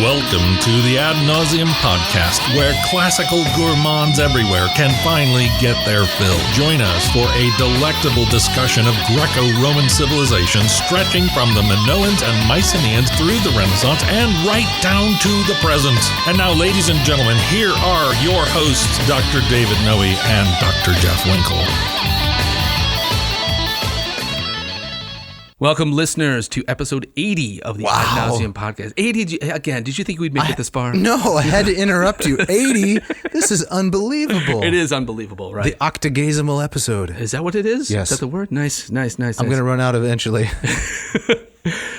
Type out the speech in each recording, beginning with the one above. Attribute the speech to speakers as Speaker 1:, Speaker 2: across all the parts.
Speaker 1: Welcome to the Ad Nauseam podcast, where classical gourmands everywhere can finally get their fill. Join us for a delectable discussion of Greco-Roman civilization stretching from the Minoans and Mycenaeans through the Renaissance and right down to the present. And now, ladies and gentlemen, here are your hosts, Dr. David Noe and Dr. Jeff Winkle.
Speaker 2: Welcome, listeners, to episode 80 of the Ad Nauseam podcast. 80, again, did you think we'd make it this far?
Speaker 3: No, I had to interrupt you. 80? This is unbelievable.
Speaker 2: It is unbelievable, right?
Speaker 3: The octogesimal episode.
Speaker 2: Is that what it is?
Speaker 3: Yes.
Speaker 2: Is that the word? Nice.
Speaker 3: I'm going to run out eventually.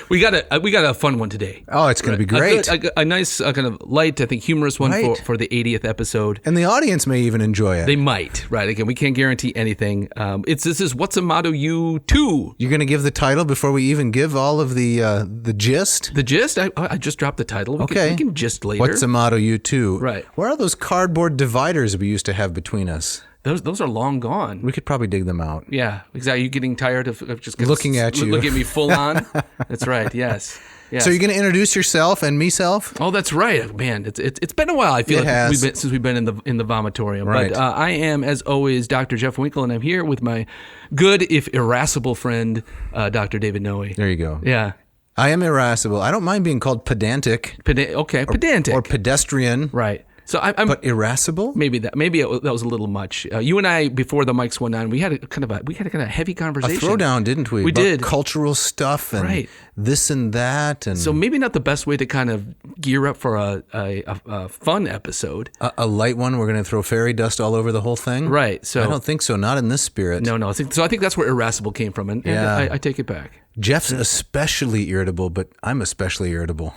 Speaker 2: We got a fun one today.
Speaker 3: Oh, it's going to be great.
Speaker 2: A nice, kind of light, I think, humorous one for the 80th episode.
Speaker 3: And the audience may even enjoy it.
Speaker 2: They might, right? Again, we can't guarantee anything. This is What's a UdoU 2.
Speaker 3: You're going to give the title before we even give all of the gist?
Speaker 2: The gist? I just dropped the title. We can gist later.
Speaker 3: What's a UdoU 2?
Speaker 2: Right.
Speaker 3: Where are those cardboard dividers we used to have between us?
Speaker 2: Those are long gone.
Speaker 3: We could probably dig them out.
Speaker 2: Yeah, exactly. You getting tired of just
Speaker 3: looking at you?
Speaker 2: Look at me full on. That's right. Yes.
Speaker 3: So you're going to introduce yourself and meself?
Speaker 2: Oh, that's right, man. It's been a while. I feel since we've been in the vomitorium.
Speaker 3: Right.
Speaker 2: But I am, as always, Dr. Jeff Winkle, and I'm here with my good, if irascible, friend, Dr. David Noe.
Speaker 3: There you go.
Speaker 2: Yeah.
Speaker 3: I am irascible. I don't mind being called pedantic.
Speaker 2: Pedantic
Speaker 3: Or pedestrian.
Speaker 2: Right. So I'm
Speaker 3: but irascible?
Speaker 2: Maybe that was a little much. You and I, before the mics went on, we had a kind of heavy conversation.
Speaker 3: A throwdown, didn't we?
Speaker 2: We did.
Speaker 3: Cultural stuff and this and that, and
Speaker 2: so maybe not the best way to kind of gear up for a fun episode.
Speaker 3: A light one. We're going to throw fairy dust all over the whole thing.
Speaker 2: Right. So
Speaker 3: I don't think so. Not in this spirit.
Speaker 2: No. So I think that's where irascible came from, and I take it back.
Speaker 3: Jeff's especially irritable, but I'm especially irritable.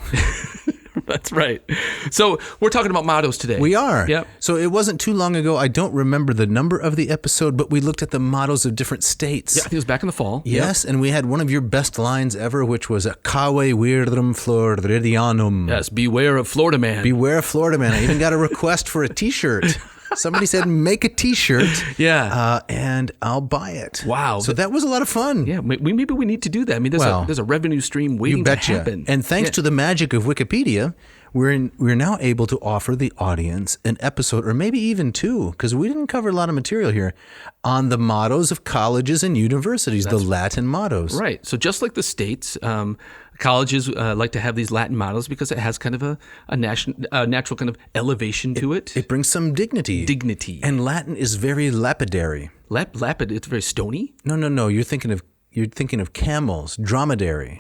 Speaker 2: That's right. So we're talking about mottos today.
Speaker 3: We are.
Speaker 2: Yep.
Speaker 3: So it wasn't too long ago. I don't remember the number of the episode, but we looked at the mottos of different states.
Speaker 2: Yeah, I think it was back in the fall.
Speaker 3: Yes, and we had one of your best lines ever, which was "Cave virum Floridianum."
Speaker 2: Yes, beware of Florida man.
Speaker 3: Beware of Florida man. I even got a request for a T-shirt. Somebody said, make a T-shirt.
Speaker 2: Yeah.
Speaker 3: And I'll buy it.
Speaker 2: Wow.
Speaker 3: So that was a lot of fun.
Speaker 2: Yeah, maybe we need to do that. I mean, there's a revenue stream waiting to happen.
Speaker 3: And thanks to the magic of Wikipedia, we're now able to offer the audience an episode, or maybe even two, because we didn't cover a lot of material here, on the mottos of colleges and universities, the Latin mottos.
Speaker 2: Right. So just like the states, colleges like to have these Latin mottos because it has kind of a natural kind of elevation to it.
Speaker 3: It brings some dignity. And Latin is very lapidary.
Speaker 2: Lapid, it's very stony?
Speaker 3: No. You're thinking of camels, dromedary.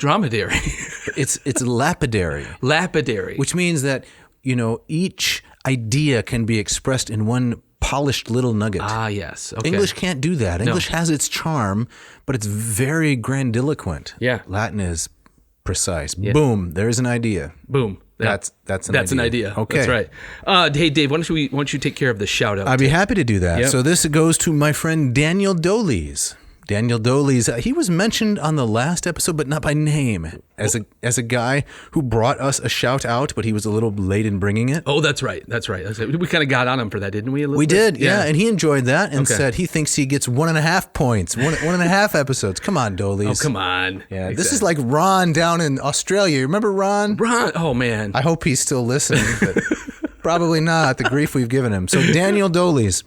Speaker 3: It's lapidary.
Speaker 2: Lapidary.
Speaker 3: Which means that, each idea can be expressed in one polished little nugget.
Speaker 2: Ah, yes. Okay.
Speaker 3: English can't do that. English has its charm, but it's very grandiloquent.
Speaker 2: Yeah.
Speaker 3: Latin is precise. Yeah. Boom, there's an idea.
Speaker 2: Boom.
Speaker 3: That's an idea.
Speaker 2: Okay. That's right. Hey, Dave, why don't you take care of the shout out?
Speaker 3: I'd be happy to do that.
Speaker 2: Yep.
Speaker 3: So this goes to my friend Daniel Doles. Daniel Doles, he was mentioned on the last episode, but not by name, as a guy who brought us a shout out, but he was a little late in bringing it.
Speaker 2: Oh, that's right. We kind of got on him for that, didn't we?
Speaker 3: We did, yeah. And he enjoyed that and said he thinks he gets 1.5 points, one and a half episodes. Come on, Doles.
Speaker 2: Oh, come on.
Speaker 3: Yeah, exactly. This is like Ron down in Australia. Remember Ron?
Speaker 2: Oh man.
Speaker 3: I hope he's still listening, but probably not. The grief we've given him. So Daniel Doles.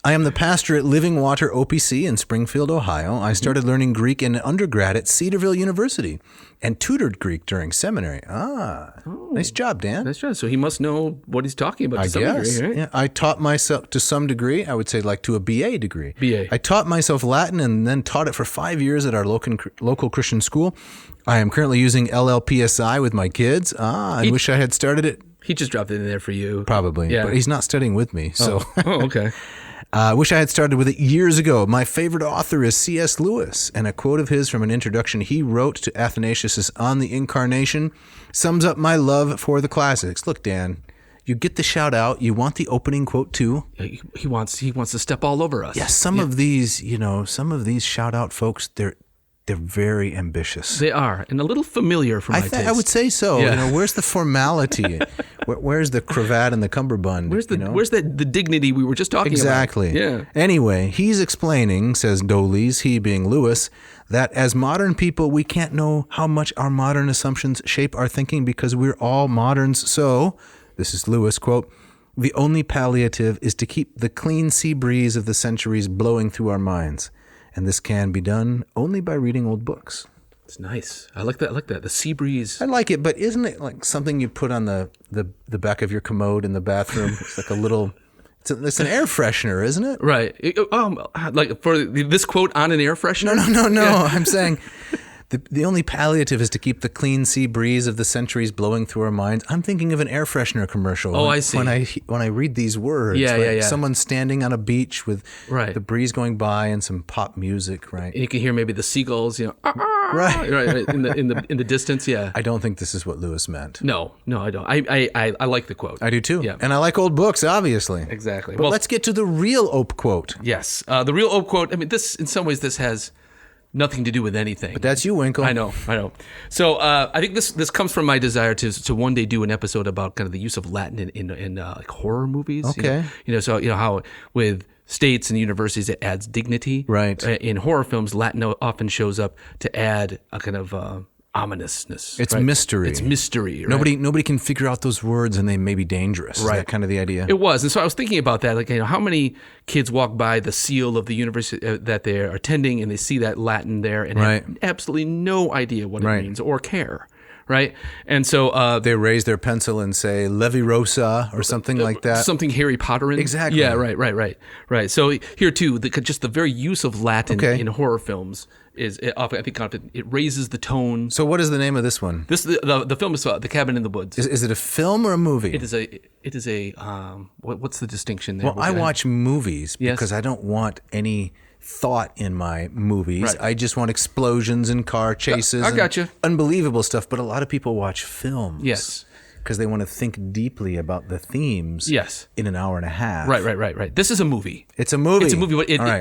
Speaker 3: I am the pastor at Living Water OPC in Springfield, Ohio. I started learning Greek in undergrad at Cedarville University and tutored Greek during seminary. Nice job, Dan.
Speaker 2: Nice job. So he must know what he's talking about to some
Speaker 3: degree,
Speaker 2: right?
Speaker 3: Yeah, I taught myself to some degree, I would say like to a BA degree.
Speaker 2: BA.
Speaker 3: I taught myself Latin and then taught it for 5 years at our local Christian school. I am currently using LLPSI with my kids. I wish I had started it.
Speaker 2: He just dropped it in there for you.
Speaker 3: Probably, yeah. But he's not studying with me, so.
Speaker 2: Oh, okay.
Speaker 3: I wish I had started with it years ago. My favorite author is C.S. Lewis, and a quote of his from an introduction he wrote to Athanasius on the Incarnation sums up my love for the classics. Look, Dan, you get the shout out. You want the opening quote too.
Speaker 2: He wants to step all over us.
Speaker 3: Yeah, some of these shout out folks, they're very ambitious.
Speaker 2: They are, and a little familiar for my taste.
Speaker 3: I would say so.
Speaker 2: Yeah.
Speaker 3: Where's the formality? Where's the cravat and the cummerbund?
Speaker 2: Where's the dignity we were just talking
Speaker 3: exactly.
Speaker 2: about? Yeah.
Speaker 3: Anyway, he's explaining, says Doles, he being Lewis, that as modern people, we can't know how much our modern assumptions shape our thinking because we're all moderns. So, this is Lewis, quote, the only palliative is to keep the clean sea breeze of the centuries blowing through our minds. And this can be done only by reading old books.
Speaker 2: It's nice. I like that. The sea breeze.
Speaker 3: I like it, but isn't it like something you put on the back of your commode in the bathroom? It's like a little... It's an air freshener, isn't it?
Speaker 2: Right. Like for this quote on an air freshener?
Speaker 3: No.
Speaker 2: Yeah.
Speaker 3: I'm saying... The only palliative is to keep the clean sea breeze of the centuries blowing through our minds. I'm thinking of an air freshener commercial.
Speaker 2: Oh, I see.
Speaker 3: When I read these words,
Speaker 2: yeah.
Speaker 3: Someone standing on a beach with
Speaker 2: right.
Speaker 3: the breeze going by and some pop music, right?
Speaker 2: And you can hear maybe the seagulls,
Speaker 3: right
Speaker 2: in the distance. Yeah.
Speaker 3: I don't think this is what Lewis meant.
Speaker 2: No, I don't. I like the quote.
Speaker 3: I do too.
Speaker 2: Yeah.
Speaker 3: And I like old books, obviously.
Speaker 2: Exactly.
Speaker 3: But let's get to the real Ope quote.
Speaker 2: Yes, the real Ope quote. I mean, this in some ways this has nothing to do with anything.
Speaker 3: But that's you, Winkle.
Speaker 2: I know. So I think this comes from my desire to one day do an episode about kind of the use of Latin in like horror movies.
Speaker 3: Okay.
Speaker 2: So how with states and universities it adds dignity.
Speaker 3: Right.
Speaker 2: In horror films, Latin often shows up to add a kind of ominousness.
Speaker 3: It's
Speaker 2: right?
Speaker 3: mystery.
Speaker 2: It's mystery. Right?
Speaker 3: Nobody can figure out those words, and they may be dangerous. Right. Is that kind of the idea?
Speaker 2: It was, and so I was thinking about that. Like, how many kids walk by the seal of the university that they're attending, and they see that Latin there, and have absolutely no idea what it means or care. Right, and so
Speaker 3: they raise their pencil and say "Leviosa" or something like that.
Speaker 2: Something Harry Potter-in.
Speaker 3: Exactly.
Speaker 2: Yeah. Right. So here too, just the very use of Latin in horror films is, I think, it raises the tone.
Speaker 3: So what is the name of this one?
Speaker 2: The film is The Cabin in the Woods.
Speaker 3: Is it a film or a movie?
Speaker 2: It is a what's the distinction there?
Speaker 3: Well, I watch movies because I don't want any thought in my movies.
Speaker 2: Right.
Speaker 3: I just want explosions and car chases.
Speaker 2: I got you.
Speaker 3: Unbelievable stuff. But a lot of people watch films.
Speaker 2: Yes.
Speaker 3: Because they want to think deeply about the themes.
Speaker 2: Yes.
Speaker 3: In an hour and a half.
Speaker 2: Right. This is a movie.
Speaker 3: It's a movie.
Speaker 2: It's a movie,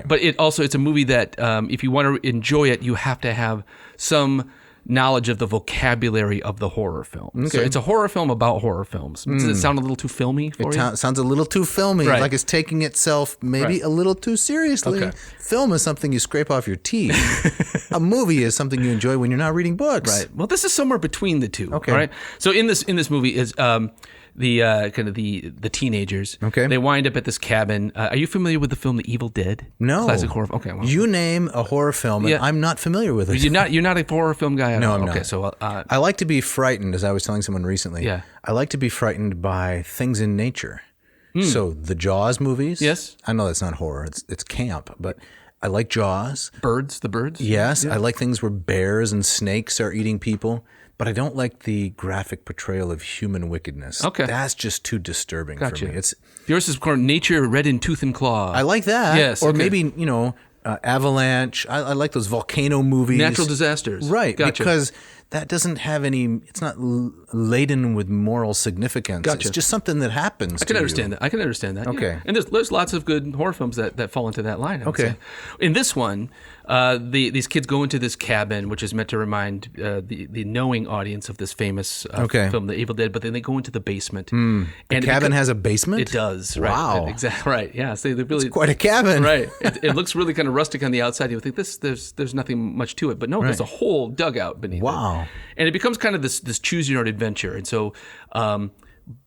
Speaker 2: but it's a movie that if you want to enjoy it, you have to have some knowledge of the vocabulary of the horror film. Okay. So it's a horror film about horror films. Does it sound a little too filmy for you?
Speaker 3: It sounds a little too filmy, like it's taking itself maybe a little too seriously.
Speaker 2: Okay.
Speaker 3: Film is something you scrape off your teeth. A movie is something you enjoy when you're not reading books.
Speaker 2: Right. Well, this is somewhere between the two.
Speaker 3: Okay.
Speaker 2: All right. So in this movie is the kind of the teenagers.
Speaker 3: Okay.
Speaker 2: They wind up at this cabin. Are you familiar with the film The Evil Dead?
Speaker 3: No.
Speaker 2: Classic horror. Okay. Well,
Speaker 3: you name a horror film, and I'm not familiar with it.
Speaker 2: You're not a horror film guy at all?
Speaker 3: No, I'm
Speaker 2: okay,
Speaker 3: not.
Speaker 2: So
Speaker 3: I like to be frightened, as I was telling someone recently.
Speaker 2: Yeah.
Speaker 3: I like to be frightened by things in nature. So the Jaws movies.
Speaker 2: Yes.
Speaker 3: I know that's not horror. It's camp, but I like Jaws.
Speaker 2: the birds.
Speaker 3: Yes. I like things where bears and snakes are eating people. But I don't like the graphic portrayal of human wickedness.
Speaker 2: Okay.
Speaker 3: That's just too disturbing for me.
Speaker 2: Yours is called Nature Red in Tooth and Claw.
Speaker 3: I like that.
Speaker 2: Yes.
Speaker 3: Or maybe, Avalanche. I like those volcano movies.
Speaker 2: Natural disasters.
Speaker 3: Right.
Speaker 2: Gotcha.
Speaker 3: Because that doesn't have it's not laden with moral significance.
Speaker 2: Gotcha.
Speaker 3: It's just something that happens.
Speaker 2: I can understand that.
Speaker 3: Okay.
Speaker 2: Yeah. And there's lots of good horror films that fall into that line. I would say. In this one, these kids go into this cabin, which is meant to remind the knowing audience of this famous film, The Evil Dead. But then they go into the basement.
Speaker 3: The cabin has a basement?
Speaker 2: It does. Right.
Speaker 3: Wow.
Speaker 2: Exactly. Right. Yeah. So they really
Speaker 3: it's quite a cabin.
Speaker 2: Right. It looks really kind of rustic on the outside. You would think there's nothing much to it, but no, there's a whole dugout beneath it.
Speaker 3: Wow.
Speaker 2: And it becomes kind of this choose your own adventure. And so,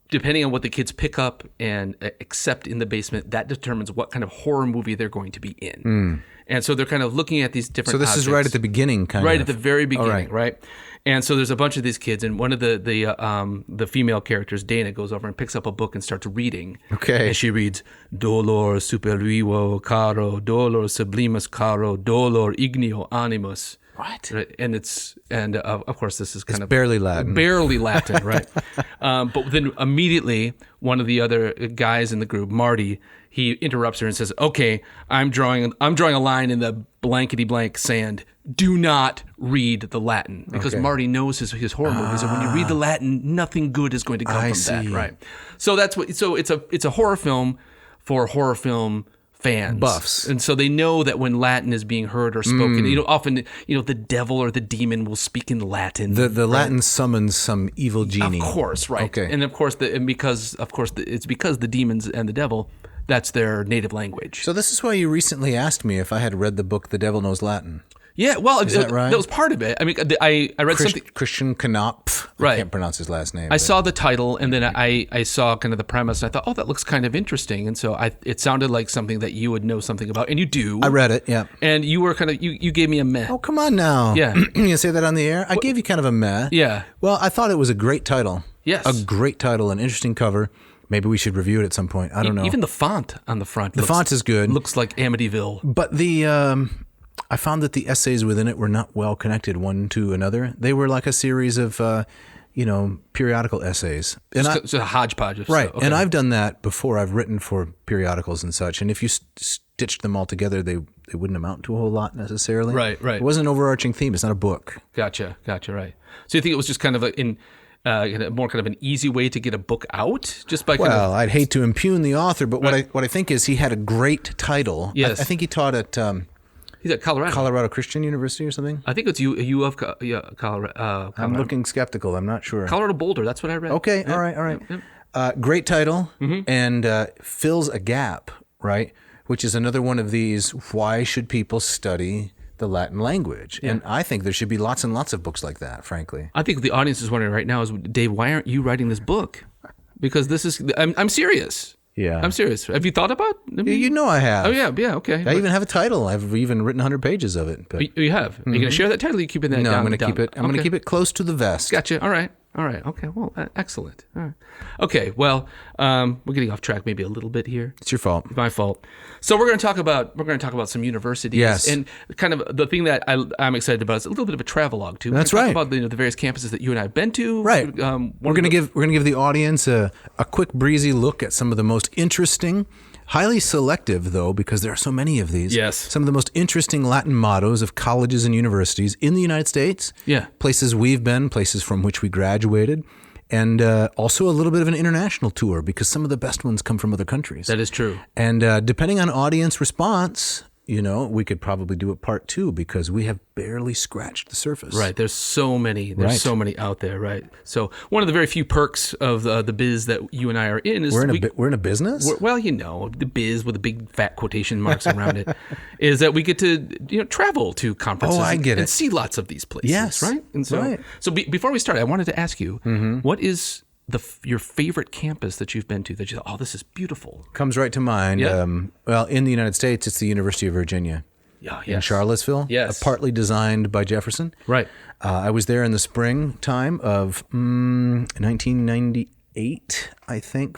Speaker 2: depending on what the kids pick up and accept in the basement, that determines what kind of horror movie they're going to be in. And so they're kind of looking at these different.
Speaker 3: So this
Speaker 2: objects.
Speaker 3: is right at the beginning,
Speaker 2: right at the very beginning, right? And so there's a bunch of these kids, and one of the female characters, Dana, goes over and picks up a book and starts reading.
Speaker 3: Okay.
Speaker 2: And she reads dolor supervivo caro, dolor sublimus caro, dolor ignio animus.
Speaker 3: What?
Speaker 2: Right? And of course this is kind of
Speaker 3: barely Latin.
Speaker 2: Barely Latin, right? But then immediately one of the other guys in the group, Marty, he interrupts her and says, "Okay, I'm drawing a line in the blankety blank sand. Do not read the Latin," because Marty knows his horror movies, and when you read the Latin, nothing good is going to come from that, right? So that's what. So it's a horror film for horror film fans,
Speaker 3: buffs.
Speaker 2: and so they know that when Latin is being heard or spoken, often the devil or the demon will speak in Latin.
Speaker 3: The Latin summons some evil genie.
Speaker 2: Of course, right?
Speaker 3: Okay.
Speaker 2: And of course, it's because the demons and the devil, that's their native language.
Speaker 3: So this is why you recently asked me if I had read the book "The Devil Knows Latin."
Speaker 2: Yeah, well,
Speaker 3: Is that right?
Speaker 2: That was part of it. I mean, I read something.
Speaker 3: Quaecumque.
Speaker 2: Right.
Speaker 3: I can't pronounce his last name.
Speaker 2: I saw the title, and then I saw kind of the premise, and I thought, oh, that looks kind of interesting. And so it sounded like something that you would know something about, and you do.
Speaker 3: I read it, yeah.
Speaker 2: And you were kind of, you gave me a meh.
Speaker 3: Oh, come on now.
Speaker 2: Yeah.
Speaker 3: You gonna say that on the air? I gave you kind of a meh.
Speaker 2: Yeah.
Speaker 3: Well, I thought it was a great title.
Speaker 2: Yes.
Speaker 3: A great title, an interesting cover. Maybe we should review it at some point. I don't know.
Speaker 2: Even the font on the front.
Speaker 3: The font is good.
Speaker 2: Looks like Amityville.
Speaker 3: But I found that the essays within it were not well connected one to another. They were like a series of, periodical essays. And
Speaker 2: It's a hodgepodge of
Speaker 3: right.
Speaker 2: stuff. Okay.
Speaker 3: And I've done that before. I've written for periodicals and such. And if you stitched them all together, they wouldn't amount to a whole lot necessarily.
Speaker 2: Right.
Speaker 3: It wasn't an overarching theme. It's not a book.
Speaker 2: Gotcha, right. So you think it was just kind of more kind of an easy way to get a book out? Just by
Speaker 3: Well, I'd hate to impugn the author, but what I think is he had a great title.
Speaker 2: Yes.
Speaker 3: I think he taught at
Speaker 2: he's at Colorado.
Speaker 3: Colorado Christian University or something.
Speaker 2: I think it's U of Colorado.
Speaker 3: I'm looking skeptical. I'm not sure.
Speaker 2: Colorado Boulder. That's what I read.
Speaker 3: Okay. All right.
Speaker 2: Yep.
Speaker 3: Great title and fills a gap, right? Which is another one of these. Why should people study the Latin language?
Speaker 2: Yeah.
Speaker 3: And I think there should be lots and lots of books like that. Frankly,
Speaker 2: I think the audience is wondering right now is, Dave, why aren't you writing this book? Because this is. I'm serious.
Speaker 3: Yeah.
Speaker 2: I'm serious. Have you thought about?
Speaker 3: You know I have.
Speaker 2: Oh yeah. Okay.
Speaker 3: I even have a title. I've even written 100 pages of it. But
Speaker 2: You have. Are you going to share that title? Or are you keeping that
Speaker 3: no,
Speaker 2: down?
Speaker 3: I'm going to keep it. I'm going to keep it close to the vest.
Speaker 2: Gotcha. All right. Okay. Well, excellent. All right. Okay. Well, we're getting off track maybe a little bit here.
Speaker 3: It's your fault.
Speaker 2: My fault. So we're going to talk about some universities.
Speaker 3: Yes.
Speaker 2: And kind of the thing that I'm excited about is a little bit of a travelogue too.
Speaker 3: That's
Speaker 2: we're
Speaker 3: right.
Speaker 2: Talk about the various campuses that you and I have been to.
Speaker 3: Right.
Speaker 2: We're
Speaker 3: going to give the audience a quick breezy look at some of the most interesting, highly selective though, because there are so many of these.
Speaker 2: Yes.
Speaker 3: Some of the most interesting Latin mottos of colleges and universities in the United States.
Speaker 2: Yeah.
Speaker 3: Places we've been, places from which we graduated. And also a little bit of an international tour because some of the best ones come from other countries.
Speaker 2: That is true.
Speaker 3: And depending on audience response, we could probably do a part 2 because we have barely scratched the surface.
Speaker 2: Right. There's so many. There's so many out there. Right. So one of the very few perks of the biz that you and I are in is
Speaker 3: we're in a business.
Speaker 2: The biz with the big fat quotation marks around it is that we get to travel to conferences.
Speaker 3: Oh, I get it.
Speaker 2: And see lots of these places.
Speaker 3: Yes.
Speaker 2: Right. And so
Speaker 3: right.
Speaker 2: So before we start, I wanted to ask you, what is your favorite campus that you've been to that you thought, oh, this is beautiful?
Speaker 3: Comes right to mind.
Speaker 2: Yeah.
Speaker 3: Well, in the United States, it's the University of Virginia.
Speaker 2: Yeah,
Speaker 3: in Charlottesville.
Speaker 2: Yes.
Speaker 3: Partly designed by Jefferson.
Speaker 2: Right.
Speaker 3: I was there in the springtime of 1998, I think,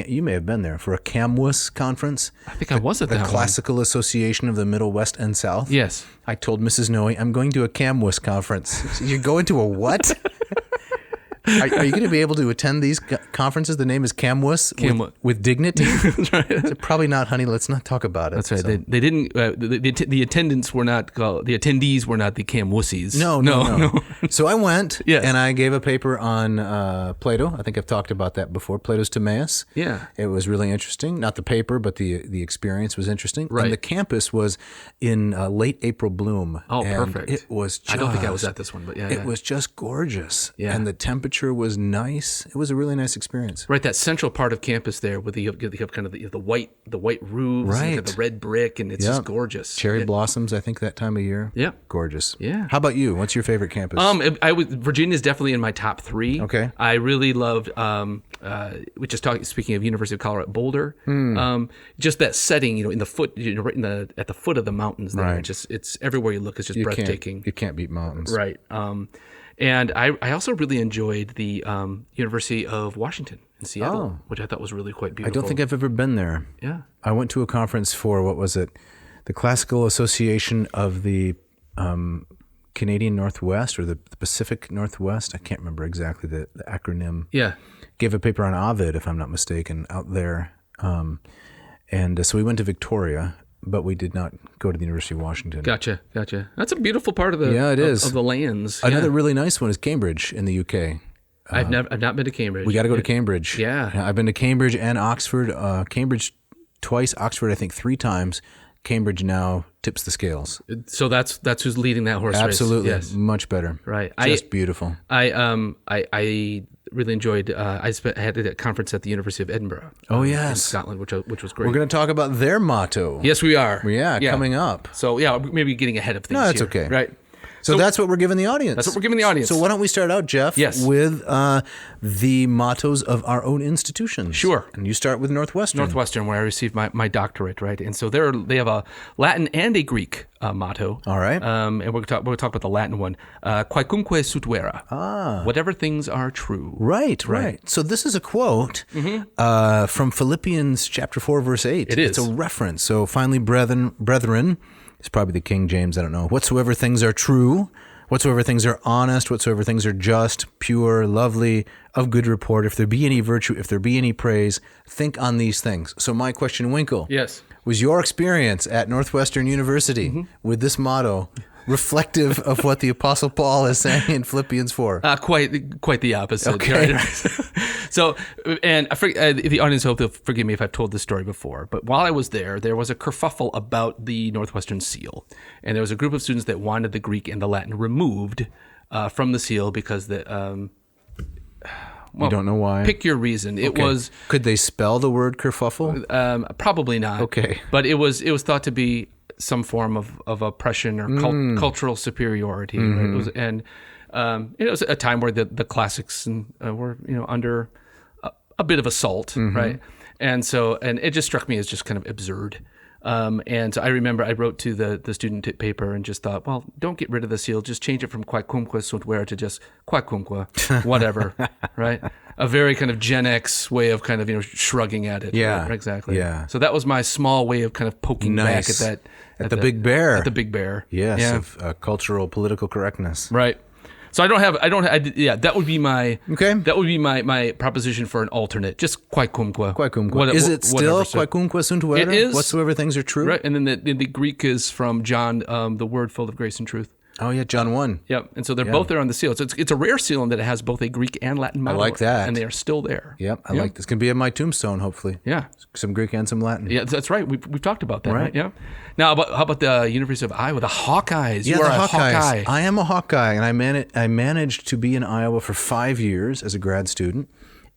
Speaker 3: you may have been there, for a CAMWUS conference.
Speaker 2: I think I was at that
Speaker 3: The
Speaker 2: one.
Speaker 3: Classical Association of the Middle, West, and South.
Speaker 2: Yes.
Speaker 3: I told Mrs. Noe, I'm going to a CAMWUS conference. She said, you're going to a what? Are you going to be able to attend these conferences? The name is CAMWUS with dignity.
Speaker 2: That's right.
Speaker 3: So probably not, honey. Let's not talk about it.
Speaker 2: That's right.
Speaker 3: So.
Speaker 2: They didn't. The attendants were not called. The attendees were not the CAMWUSsies.
Speaker 3: No. So I went
Speaker 2: Yes.
Speaker 3: and I gave a paper on Plato. I think I've talked about that before. Plato's Timaeus.
Speaker 2: Yeah.
Speaker 3: It was really interesting. Not the paper, but the experience was interesting.
Speaker 2: Right.
Speaker 3: And the campus was in late April bloom.
Speaker 2: Oh,
Speaker 3: and
Speaker 2: perfect.
Speaker 3: It was.
Speaker 2: I don't think I was at this one, but yeah.
Speaker 3: It was just gorgeous.
Speaker 2: Yeah.
Speaker 3: And the temperature was nice. It was a really nice experience.
Speaker 2: Right, that central part of campus there, with you have kind of the white roofs, and you have the red brick, and it's just gorgeous.
Speaker 3: Cherry blossoms, I think, that time of year.
Speaker 2: Yeah,
Speaker 3: gorgeous.
Speaker 2: Yeah.
Speaker 3: How about you? What's your favorite campus?
Speaker 2: Virginia's definitely in my top 3.
Speaker 3: Okay.
Speaker 2: I really loved, speaking of University of Colorado Boulder, just that setting, in the foot, right at the foot of the mountains there.
Speaker 3: Right.
Speaker 2: It's everywhere you look, it's just breathtaking.
Speaker 3: You can't beat mountains.
Speaker 2: Right. And I also really enjoyed the University of Washington in Seattle, which I thought was really quite beautiful.
Speaker 3: I don't think I've ever been there.
Speaker 2: Yeah.
Speaker 3: I went to a conference for, what was it? The Classical Association of the Canadian Northwest or the Pacific Northwest. I can't remember exactly the acronym.
Speaker 2: Yeah.
Speaker 3: Gave a paper on Ovid, if I'm not mistaken, out there. And so we went to Victoria, but we did not go to the University of Washington.
Speaker 2: Gotcha. That's a beautiful part of the of the lands.
Speaker 3: Another really nice one is Cambridge in the UK.
Speaker 2: I've not been to Cambridge.
Speaker 3: We got to go to Cambridge.
Speaker 2: Yeah.
Speaker 3: I've been to Cambridge and Oxford. Cambridge twice, Oxford I think 3 times. Cambridge now tips the scales.
Speaker 2: So that's who's leading that horse
Speaker 3: Absolutely.
Speaker 2: race. Yes.
Speaker 3: Much better.
Speaker 2: Right.
Speaker 3: Just beautiful.
Speaker 2: I really enjoyed. I had a conference at the University of Edinburgh. In Scotland, which was great.
Speaker 3: We're going to talk about their motto.
Speaker 2: Yes, we are.
Speaker 3: Yeah, coming up.
Speaker 2: So maybe getting ahead of things.
Speaker 3: No, that's
Speaker 2: here,
Speaker 3: okay.
Speaker 2: Right.
Speaker 3: So that's what we're giving the audience.
Speaker 2: That's what we're giving the audience.
Speaker 3: So why don't we start out, Jeff, with the mottos of our own institutions?
Speaker 2: Sure.
Speaker 3: And you start with Northwestern.
Speaker 2: Northwestern, where I received my doctorate, right? And so they have a Latin and a Greek motto.
Speaker 3: All right.
Speaker 2: And we're going to talk about the Latin one. Quaecumque sunt vera. Whatever things are true.
Speaker 3: Right. So this is a quote from Philippians chapter 4, verse 8.
Speaker 2: It is.
Speaker 3: It's a reference. So finally, brethren, it's probably the King James, I don't know. Whatsoever things are true, whatsoever things are honest, whatsoever things are just, pure, lovely, of good report, if there be any virtue, if there be any praise, think on these things. So my question, Winkle.
Speaker 2: Yes.
Speaker 3: Was your experience at Northwestern University with this motto reflective of what the Apostle Paul is saying in Philippians 4?
Speaker 2: Quite the opposite.
Speaker 3: Okay.
Speaker 2: Right? So, and the audience will forgive me if I've told this story before, but while I was there was a kerfuffle about the Northwestern seal. And there was a group of students that wanted the Greek and the Latin removed from the seal because you
Speaker 3: don't know why?
Speaker 2: Pick your reason. It was...
Speaker 3: Could they spell the word kerfuffle?
Speaker 2: Probably not.
Speaker 3: Okay.
Speaker 2: But it was thought to be some form of oppression or cultural superiority. Right? It was, and it was a time where the classics were under a bit of assault, right? And it just struck me as just kind of absurd. And so I remember I wrote to the student paper and just thought, well, don't get rid of the seal, just change it from Quaecumque sunt vera to just Quaecumque, whatever, right? A very kind of Gen X way of kind of shrugging at it.
Speaker 3: Yeah,
Speaker 2: right? Exactly.
Speaker 3: Yeah.
Speaker 2: So that was my small way of kind of poking back at that.
Speaker 3: At the big bear.
Speaker 2: At the big bear.
Speaker 3: Yes,
Speaker 2: yeah.
Speaker 3: of cultural, political correctness.
Speaker 2: Right. So that would be my That would be my proposition for an alternate. Just Quaecumque.
Speaker 3: Quaecumque. Is it still Quaecumque sunt vera?
Speaker 2: It is.
Speaker 3: Whatsoever things are true.
Speaker 2: Right. And then the Greek is from John, the word full of grace and truth.
Speaker 3: Oh yeah, John 1.
Speaker 2: Yep. And so they're both there on the seal. So it's a rare seal in that it has both a Greek and Latin motto.
Speaker 3: I like that.
Speaker 2: And they are still there.
Speaker 3: Yep. I like this. Can be on my tombstone, hopefully.
Speaker 2: Yeah.
Speaker 3: Some Greek and some Latin.
Speaker 2: Yeah, that's right. We've talked about that, right? Yeah. Now, how about the University of Iowa, the Hawkeyes?
Speaker 3: Yeah,
Speaker 2: you are
Speaker 3: the
Speaker 2: a Hawkeye.
Speaker 3: I am a Hawkeye, and I managed to be in Iowa for 5 years as a grad student,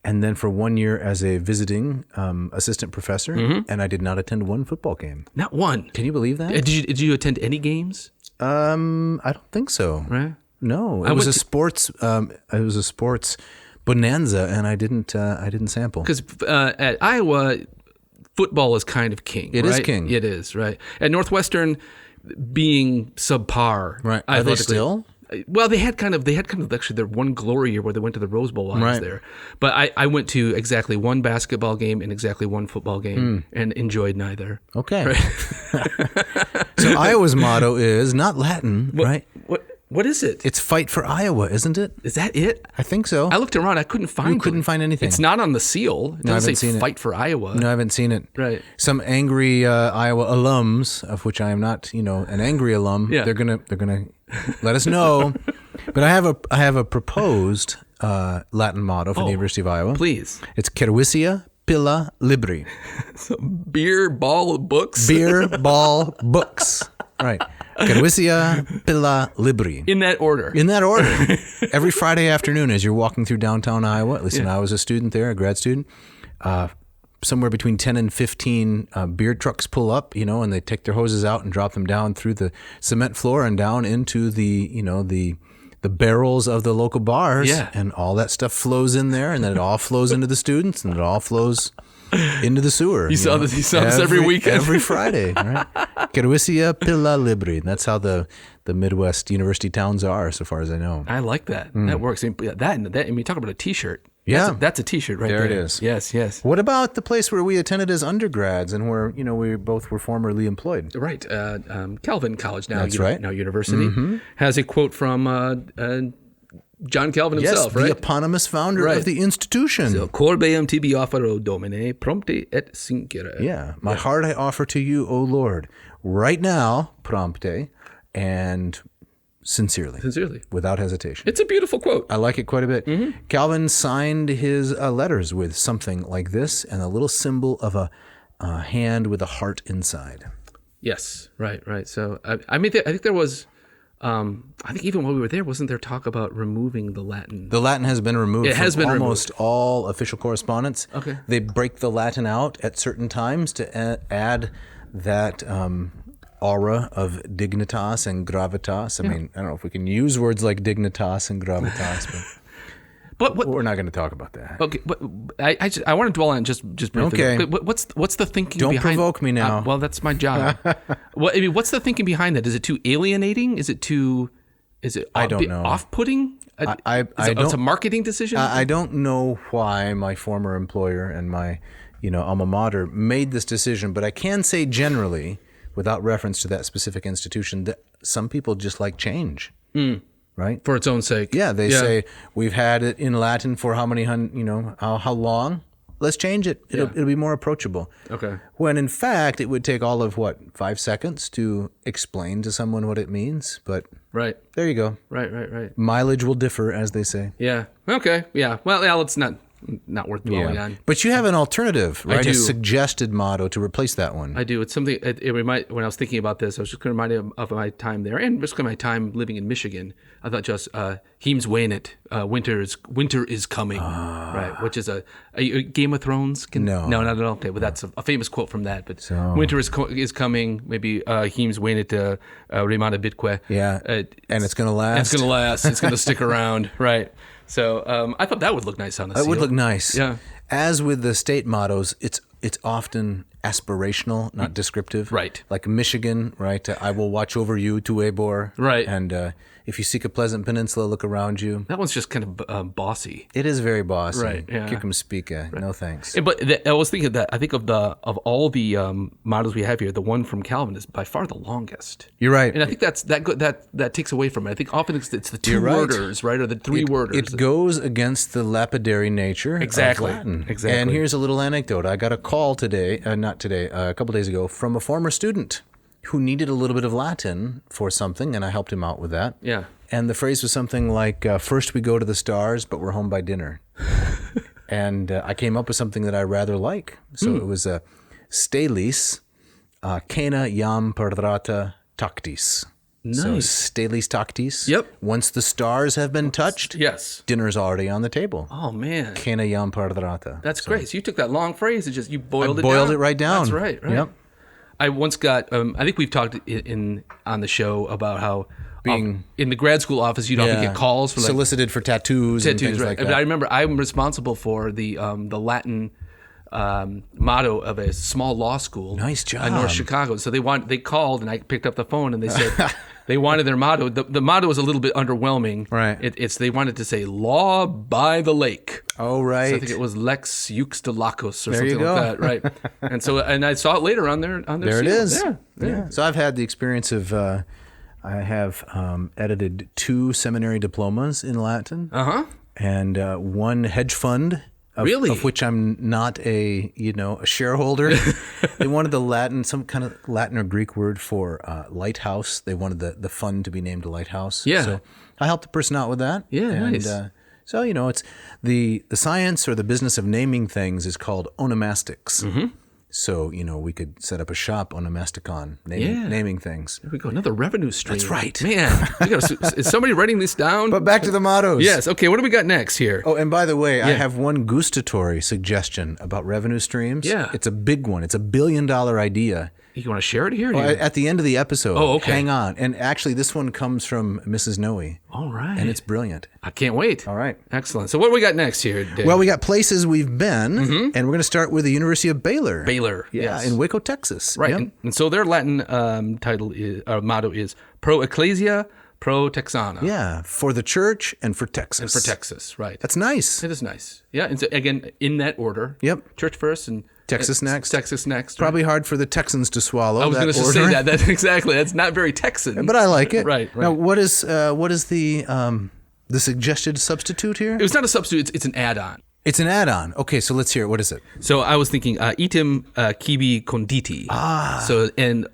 Speaker 3: and then for 1 year as a visiting assistant professor, and I did not attend one football game.
Speaker 2: Not one.
Speaker 3: Can you believe that?
Speaker 2: Did you attend any games?
Speaker 3: I don't think so.
Speaker 2: Right.
Speaker 3: No, it was a sports bonanza, and I didn't sample.
Speaker 2: Because at Iowa, football is kind of king.
Speaker 3: It
Speaker 2: right?
Speaker 3: is king.
Speaker 2: It is, right. At Northwestern, being subpar.
Speaker 3: Right. Are they still?
Speaker 2: Well, they had kind of actually their one glory year where they went to the Rose Bowl while I was there. But I went to exactly one basketball game and exactly one football game and enjoyed neither.
Speaker 3: Okay.
Speaker 2: Right?
Speaker 3: So Iowa's motto is not Latin, right?
Speaker 2: What is it?
Speaker 3: It's Fight for Iowa, isn't it?
Speaker 2: Is that it?
Speaker 3: I think so.
Speaker 2: I looked around. I couldn't find it.
Speaker 3: You couldn't find anything.
Speaker 2: It's not on the seal. It doesn't say Fight for Iowa.
Speaker 3: No, I haven't seen it.
Speaker 2: Right.
Speaker 3: Some angry Iowa alums, of which I am not, an angry alum.
Speaker 2: Yeah.
Speaker 3: They're gonna let us know. But I have a proposed Latin motto for the University of Iowa.
Speaker 2: Please.
Speaker 3: It's Cervicia Pilla Libri.
Speaker 2: So beer ball books.
Speaker 3: Beer ball books. Right. Cervicia Pilla Libri.
Speaker 2: In that order.
Speaker 3: Every Friday afternoon as you're walking through downtown Iowa, at least when I was a student there, a grad student, somewhere between 10 and 15 beer trucks pull up, and they take their hoses out and drop them down through the cement floor and down into the barrels of the local bars.
Speaker 2: Yeah.
Speaker 3: And all that stuff flows in there, and then it all flows into the students, and it all flows into the sewer.
Speaker 2: You saw this every weekend.
Speaker 3: Every Friday, right? Cervicia Pilla Libri. That's how the Midwest university towns are, so far as I know.
Speaker 2: I like that. That works. That talk about a T-shirt.
Speaker 3: Yeah.
Speaker 2: That's a T-shirt right there.
Speaker 3: There it is.
Speaker 2: Yes.
Speaker 3: What about the place where we attended as undergrads and where, we both were formerly employed?
Speaker 2: Right. Calvin College, now,
Speaker 3: That's right.
Speaker 2: Now university, has a quote from John Calvin himself,
Speaker 3: the eponymous founder of the institution.
Speaker 2: So, Cor beam tibi offero domine, prompte et sincere.
Speaker 3: Yeah. My heart I offer to you, O Lord, right now, prompte, and sincerely. Without hesitation.
Speaker 2: It's a beautiful quote.
Speaker 3: I like it quite a bit. Calvin signed his letters with something like this and a little symbol of a hand with a heart inside.
Speaker 2: Yes, right. So I think there was. I think even while we were there, wasn't there talk about removing the Latin?
Speaker 3: The Latin has been removed from almost
Speaker 2: removed.
Speaker 3: all official correspondence.
Speaker 2: Okay.
Speaker 3: They break the Latin out at certain times to add that aura of dignitas and gravitas. I mean, I don't know if we can use words like dignitas and gravitas, but we're not going to talk about that.
Speaker 2: Okay, but I want to dwell on just briefly.
Speaker 3: Okay.
Speaker 2: But what's the thinking
Speaker 3: Don't
Speaker 2: behind?
Speaker 3: provoke me now.
Speaker 2: Well, that's my job. What's the thinking behind that? Is it too alienating? Is it
Speaker 3: I don't know.
Speaker 2: Off-putting? It's a marketing decision.
Speaker 3: I don't know why my former employer and my alma mater made this decision, but I can say generally, without reference to that specific institution, that some people just like change. Right?
Speaker 2: For its own sake.
Speaker 3: Yeah, they say, we've had it in Latin for how long? Let's change it. It'll be more approachable.
Speaker 2: Okay.
Speaker 3: When in fact, it would take all of 5 seconds to explain to someone what it means. But there you go.
Speaker 2: Right.
Speaker 3: Mileage will differ, as they say.
Speaker 2: Yeah. Okay. Yeah. Well, it's not worth dwelling on.
Speaker 3: But you have an alternative, right?
Speaker 2: I do.
Speaker 3: A suggested motto to replace that one.
Speaker 2: I do. It's something. When I was thinking about this, I was just going to remind you of my time there, and basically my time living in Michigan. I thought just "Heems Wainit," winter is coming, right? Which is a Game of Thrones.
Speaker 3: No,
Speaker 2: not at all. Okay, well that's a famous quote from that. But winter is coming. Maybe "Heems Wainit Rimana Bitque."
Speaker 3: Yeah, and it's going to last.
Speaker 2: It's going to last. It's going to stick around, right? So I thought that would look nice on the seal.
Speaker 3: It would look nice.
Speaker 2: Yeah.
Speaker 3: As with the state mottos, it's often aspirational, not descriptive.
Speaker 2: Right.
Speaker 3: Like Michigan, right? I will watch over you, Tuebor.
Speaker 2: Right.
Speaker 3: And if you seek a pleasant peninsula, look around you.
Speaker 2: That one's just kind of bossy.
Speaker 3: It is very bossy.
Speaker 2: Right. Yeah.
Speaker 3: Quaecumque. No thanks.
Speaker 2: But I was thinking that I think of all the models we have here, the one from Calvin is by far the longest.
Speaker 3: You're right.
Speaker 2: And I think that takes away from it. I think often it's the two worders, right, or the three worders.
Speaker 3: It goes against the lapidary nature of Latin.
Speaker 2: Exactly.
Speaker 3: And here's a little anecdote. I got a call today, a couple days ago, from a former student who needed a little bit of Latin for something, and I helped him out with that.
Speaker 2: Yeah.
Speaker 3: And the phrase was something like, first we go to the stars, but we're home by dinner. And I came up with something that I rather like. So it was Stelis, Cana Jam Perdrata Tactis.
Speaker 2: Nice.
Speaker 3: So Stelis Tactis.
Speaker 2: Yep.
Speaker 3: Once the stars have been touched,
Speaker 2: Yes.
Speaker 3: dinner's already on the table.
Speaker 2: Oh, man.
Speaker 3: Cana Jam Perdrata.
Speaker 2: That's great. So you took that long phrase and you boiled it
Speaker 3: boiled it right down.
Speaker 2: That's right.
Speaker 3: Yep.
Speaker 2: I once got, I think we've talked on the show about how
Speaker 3: Being
Speaker 2: in the grad school office, you'd often get calls for
Speaker 3: solicited for tattoos and things like that.
Speaker 2: But I remember I'm responsible for the Latin motto of a small law school.
Speaker 3: Nice job.
Speaker 2: In North Chicago. So they called and I picked up the phone and they said they wanted their motto. The motto was a little bit underwhelming.
Speaker 3: Right.
Speaker 2: They wanted to say law by the lake.
Speaker 3: Oh, right.
Speaker 2: So I think it was Lex Juxta Lacus or
Speaker 3: there
Speaker 2: something
Speaker 3: you go.
Speaker 2: like that, right? And I saw it later on their
Speaker 3: there it
Speaker 2: seal.
Speaker 3: is.
Speaker 2: Yeah.
Speaker 3: So I've had the experience of I have edited 2 seminary diplomas in Latin. And one hedge fund. Of which I'm not a shareholder. They wanted the Latin, some kind of Latin or Greek word for lighthouse. They wanted the fund to be named a lighthouse.
Speaker 2: Yeah.
Speaker 3: So I helped the person out with that.
Speaker 2: Yeah,
Speaker 3: and,
Speaker 2: nice.
Speaker 3: So it's the science or the business of naming things is called onomastics. So, we could set up a shop on Onomasticon, naming things.
Speaker 2: There we go. Another revenue stream.
Speaker 3: That's right.
Speaker 2: Man, is somebody writing this down?
Speaker 3: But back to the mottos.
Speaker 2: Yes. Okay, what do we got next here?
Speaker 3: Oh, and by the way, I have one gustatory suggestion about revenue streams.
Speaker 2: Yeah.
Speaker 3: It's a big one. It's $1 billion idea.
Speaker 2: You want to share it here?
Speaker 3: At the end of the episode.
Speaker 2: Oh, okay.
Speaker 3: Hang on. And actually, this one comes from Mrs. Noe.
Speaker 2: All right.
Speaker 3: And it's brilliant.
Speaker 2: I can't wait.
Speaker 3: All right.
Speaker 2: Excellent. So what do we got next here, Dave?
Speaker 3: Well, we got places we've been, and we're going to start with the University of Baylor.
Speaker 2: Yes.
Speaker 3: In Waco, Texas.
Speaker 2: Right.
Speaker 3: Yep.
Speaker 2: And so their Latin motto is Pro Ecclesia, Pro Texana.
Speaker 3: Yeah, for the church and for Texas.
Speaker 2: And for Texas, right.
Speaker 3: That's nice.
Speaker 2: It is nice. Yeah, and so, again, in that order.
Speaker 3: Yep.
Speaker 2: Church first and
Speaker 3: Texas next.
Speaker 2: Texas next.
Speaker 3: Probably hard for the Texans to swallow.
Speaker 2: I was going to say
Speaker 3: order.
Speaker 2: that. Exactly. That's not very Texan.
Speaker 3: But I like it.
Speaker 2: Right.
Speaker 3: Now, what is the suggested substitute here?
Speaker 2: It was not a substitute. It's an add-on.
Speaker 3: It's an add-on. Okay, so let's hear it. What is it?
Speaker 2: So I was thinking, item kibi conditi. So, and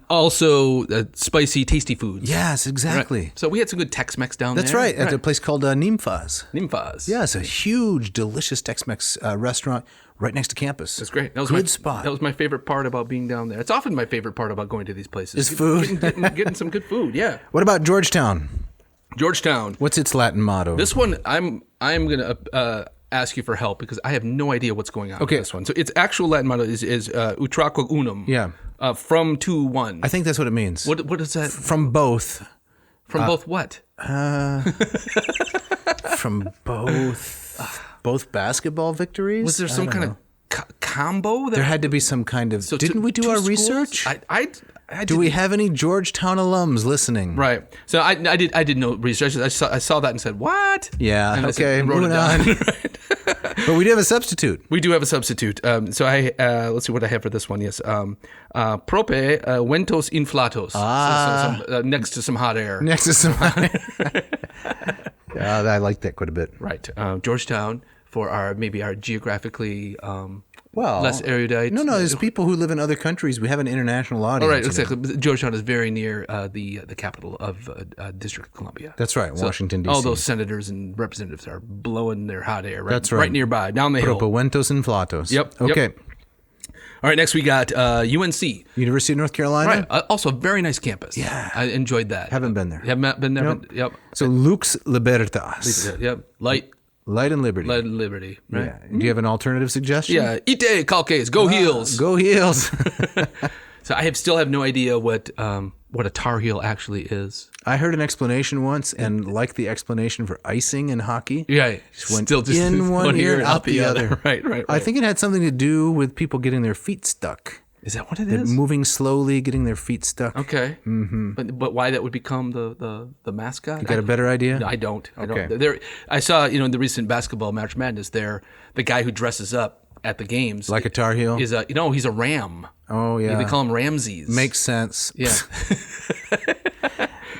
Speaker 2: also spicy, tasty foods.
Speaker 3: Yes, exactly.
Speaker 2: Right. So we had some good Tex-Mex down there.
Speaker 3: That's right, at a place called Nymphas.
Speaker 2: Nymphas.
Speaker 3: Yeah, it's a huge, delicious Tex-Mex restaurant right next to campus.
Speaker 2: That's great. That was
Speaker 3: Good spot.
Speaker 2: That was my favorite part about being down there. It's often my favorite part about going to these places.
Speaker 3: Is food.
Speaker 2: Getting some good food, yeah.
Speaker 3: What about Georgetown?
Speaker 2: Georgetown.
Speaker 3: What's its Latin motto?
Speaker 2: This one, I'm going to ask you for help because I have no idea what's going on with this one. So its actual Latin motto is utraque unum.
Speaker 3: Yeah.
Speaker 2: From to one.
Speaker 3: I think that's what it means.
Speaker 2: What is that?
Speaker 3: From both.
Speaker 2: From both what?
Speaker 3: From both basketball victories?
Speaker 2: Was there some kind of combo?
Speaker 3: There had to be some kind of... Didn't we do our
Speaker 2: schools?
Speaker 3: research?
Speaker 2: I
Speaker 3: do we have any Georgetown alums listening?
Speaker 2: Right. So I did no research. I saw that and said, what?
Speaker 3: Yeah,
Speaker 2: and
Speaker 3: okay,
Speaker 2: moving
Speaker 3: on. But we do have a substitute.
Speaker 2: We do have a substitute. So let's see what I have for this one. Yes. Prope ventos inflatos. So next to some hot air.
Speaker 3: Next to some hot air. Yeah, I like that quite a bit.
Speaker 2: Right. Georgetown for our geographically less erudite.
Speaker 3: No, there's people who live in other countries. We have an international audience.
Speaker 2: All right, exactly. Georgetown is very near the capital of District of Columbia.
Speaker 3: That's right, Washington, D.C.
Speaker 2: All those senators and representatives are blowing their hot air
Speaker 3: That's right.
Speaker 2: right nearby, down the hill.
Speaker 3: Propuentos inflatos.
Speaker 2: Yep.
Speaker 3: Okay.
Speaker 2: Yep. All right, next we got UNC.
Speaker 3: University of North Carolina.
Speaker 2: Right. Also a very nice campus.
Speaker 3: Yeah.
Speaker 2: I enjoyed that.
Speaker 3: Haven't been there.
Speaker 2: You haven't been there?
Speaker 3: Nope.
Speaker 2: Yep.
Speaker 3: So Lux Libertas.
Speaker 2: Yep. Light
Speaker 3: and liberty.
Speaker 2: Light and liberty, right?
Speaker 3: Yeah. Do you have an alternative suggestion?
Speaker 2: Yeah. Ite calques, go heels.
Speaker 3: Go heels.
Speaker 2: So I still have no idea what a Tar Heel actually is.
Speaker 3: I heard an explanation once, and like the explanation for icing in hockey,
Speaker 2: just
Speaker 3: went
Speaker 2: still just
Speaker 3: in one ear, out the other.
Speaker 2: Right.
Speaker 3: I think it had something to do with people getting their feet stuck.
Speaker 2: Is that what it is?
Speaker 3: Moving slowly, getting their feet stuck.
Speaker 2: Okay. Mm-hmm. But why that would become the mascot?
Speaker 3: You got a better idea?
Speaker 2: No, I don't.
Speaker 3: Okay.
Speaker 2: I saw in the recent basketball March Madness the guy who dresses up at the games
Speaker 3: like a Tar Heel
Speaker 2: is he's a ram.
Speaker 3: Oh yeah.
Speaker 2: They call him Ramses.
Speaker 3: Makes sense.
Speaker 2: Yeah.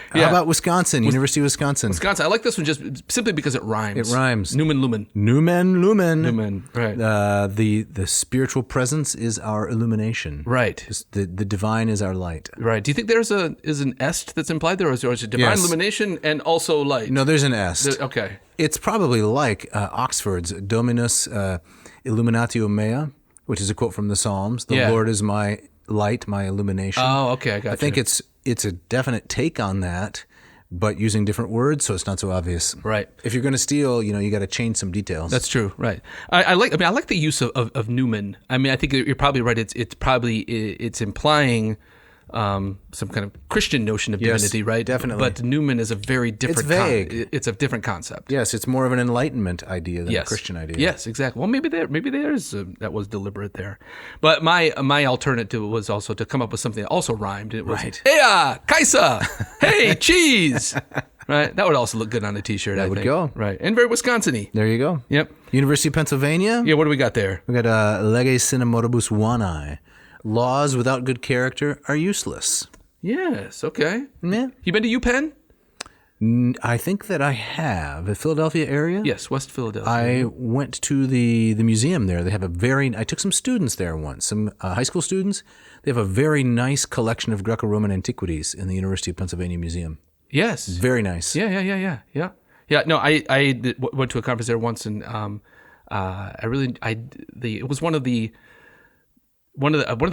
Speaker 3: How about Wisconsin? University of Wisconsin.
Speaker 2: Wisconsin. I like this one just simply because it rhymes.
Speaker 3: It rhymes.
Speaker 2: Numen lumen.
Speaker 3: Numen.
Speaker 2: Right.
Speaker 3: The spiritual presence is our illumination.
Speaker 2: Right.
Speaker 3: The divine is our light.
Speaker 2: Right. Do you think there's an est that's implied there, or is it divine illumination and also light?
Speaker 3: No, there's an est.
Speaker 2: Okay.
Speaker 3: It's probably like Oxford's Dominus Illuminatio Mea, which is a quote from the Psalms. The Lord is my light, my illumination.
Speaker 2: Oh, okay, I got you.
Speaker 3: I think it's a definite take on that, but using different words, so it's not so obvious.
Speaker 2: Right.
Speaker 3: If you're going to steal, you got to change some details.
Speaker 2: That's true. Right. I like the use of Numen. I mean, I think you're probably right. It's implying some kind of Christian notion of divinity, right?
Speaker 3: Definitely.
Speaker 2: But Numen is a very different.
Speaker 3: It's vague.
Speaker 2: It's a different concept.
Speaker 3: Yes, it's more of an enlightenment idea than a Christian idea.
Speaker 2: Yes, exactly. Well, maybe there's that was deliberate there. But my alternative was also to come up with something that also rhymed. It was Hey, Kaisa! Hey, cheese! Right. That would also look good on a T-shirt.
Speaker 3: That would go.
Speaker 2: Right. And very Wisconsin-y.
Speaker 3: There you go.
Speaker 2: Yep.
Speaker 3: University of Pennsylvania.
Speaker 2: Yeah. What do we got there?
Speaker 3: We got Lege Sine Moribus Vanae. Laws without good character are useless.
Speaker 2: Yes. Okay.
Speaker 3: Yeah.
Speaker 2: You been to UPenn?
Speaker 3: I think that I have. The Philadelphia area?
Speaker 2: Yes, West Philadelphia.
Speaker 3: I went to the museum there. They have I took some students there once, some high school students. They have a very nice collection of Greco-Roman antiquities in the University of Pennsylvania Museum.
Speaker 2: Yes.
Speaker 3: Very nice.
Speaker 2: Yeah. No, I went to a conference there once, and it was one of the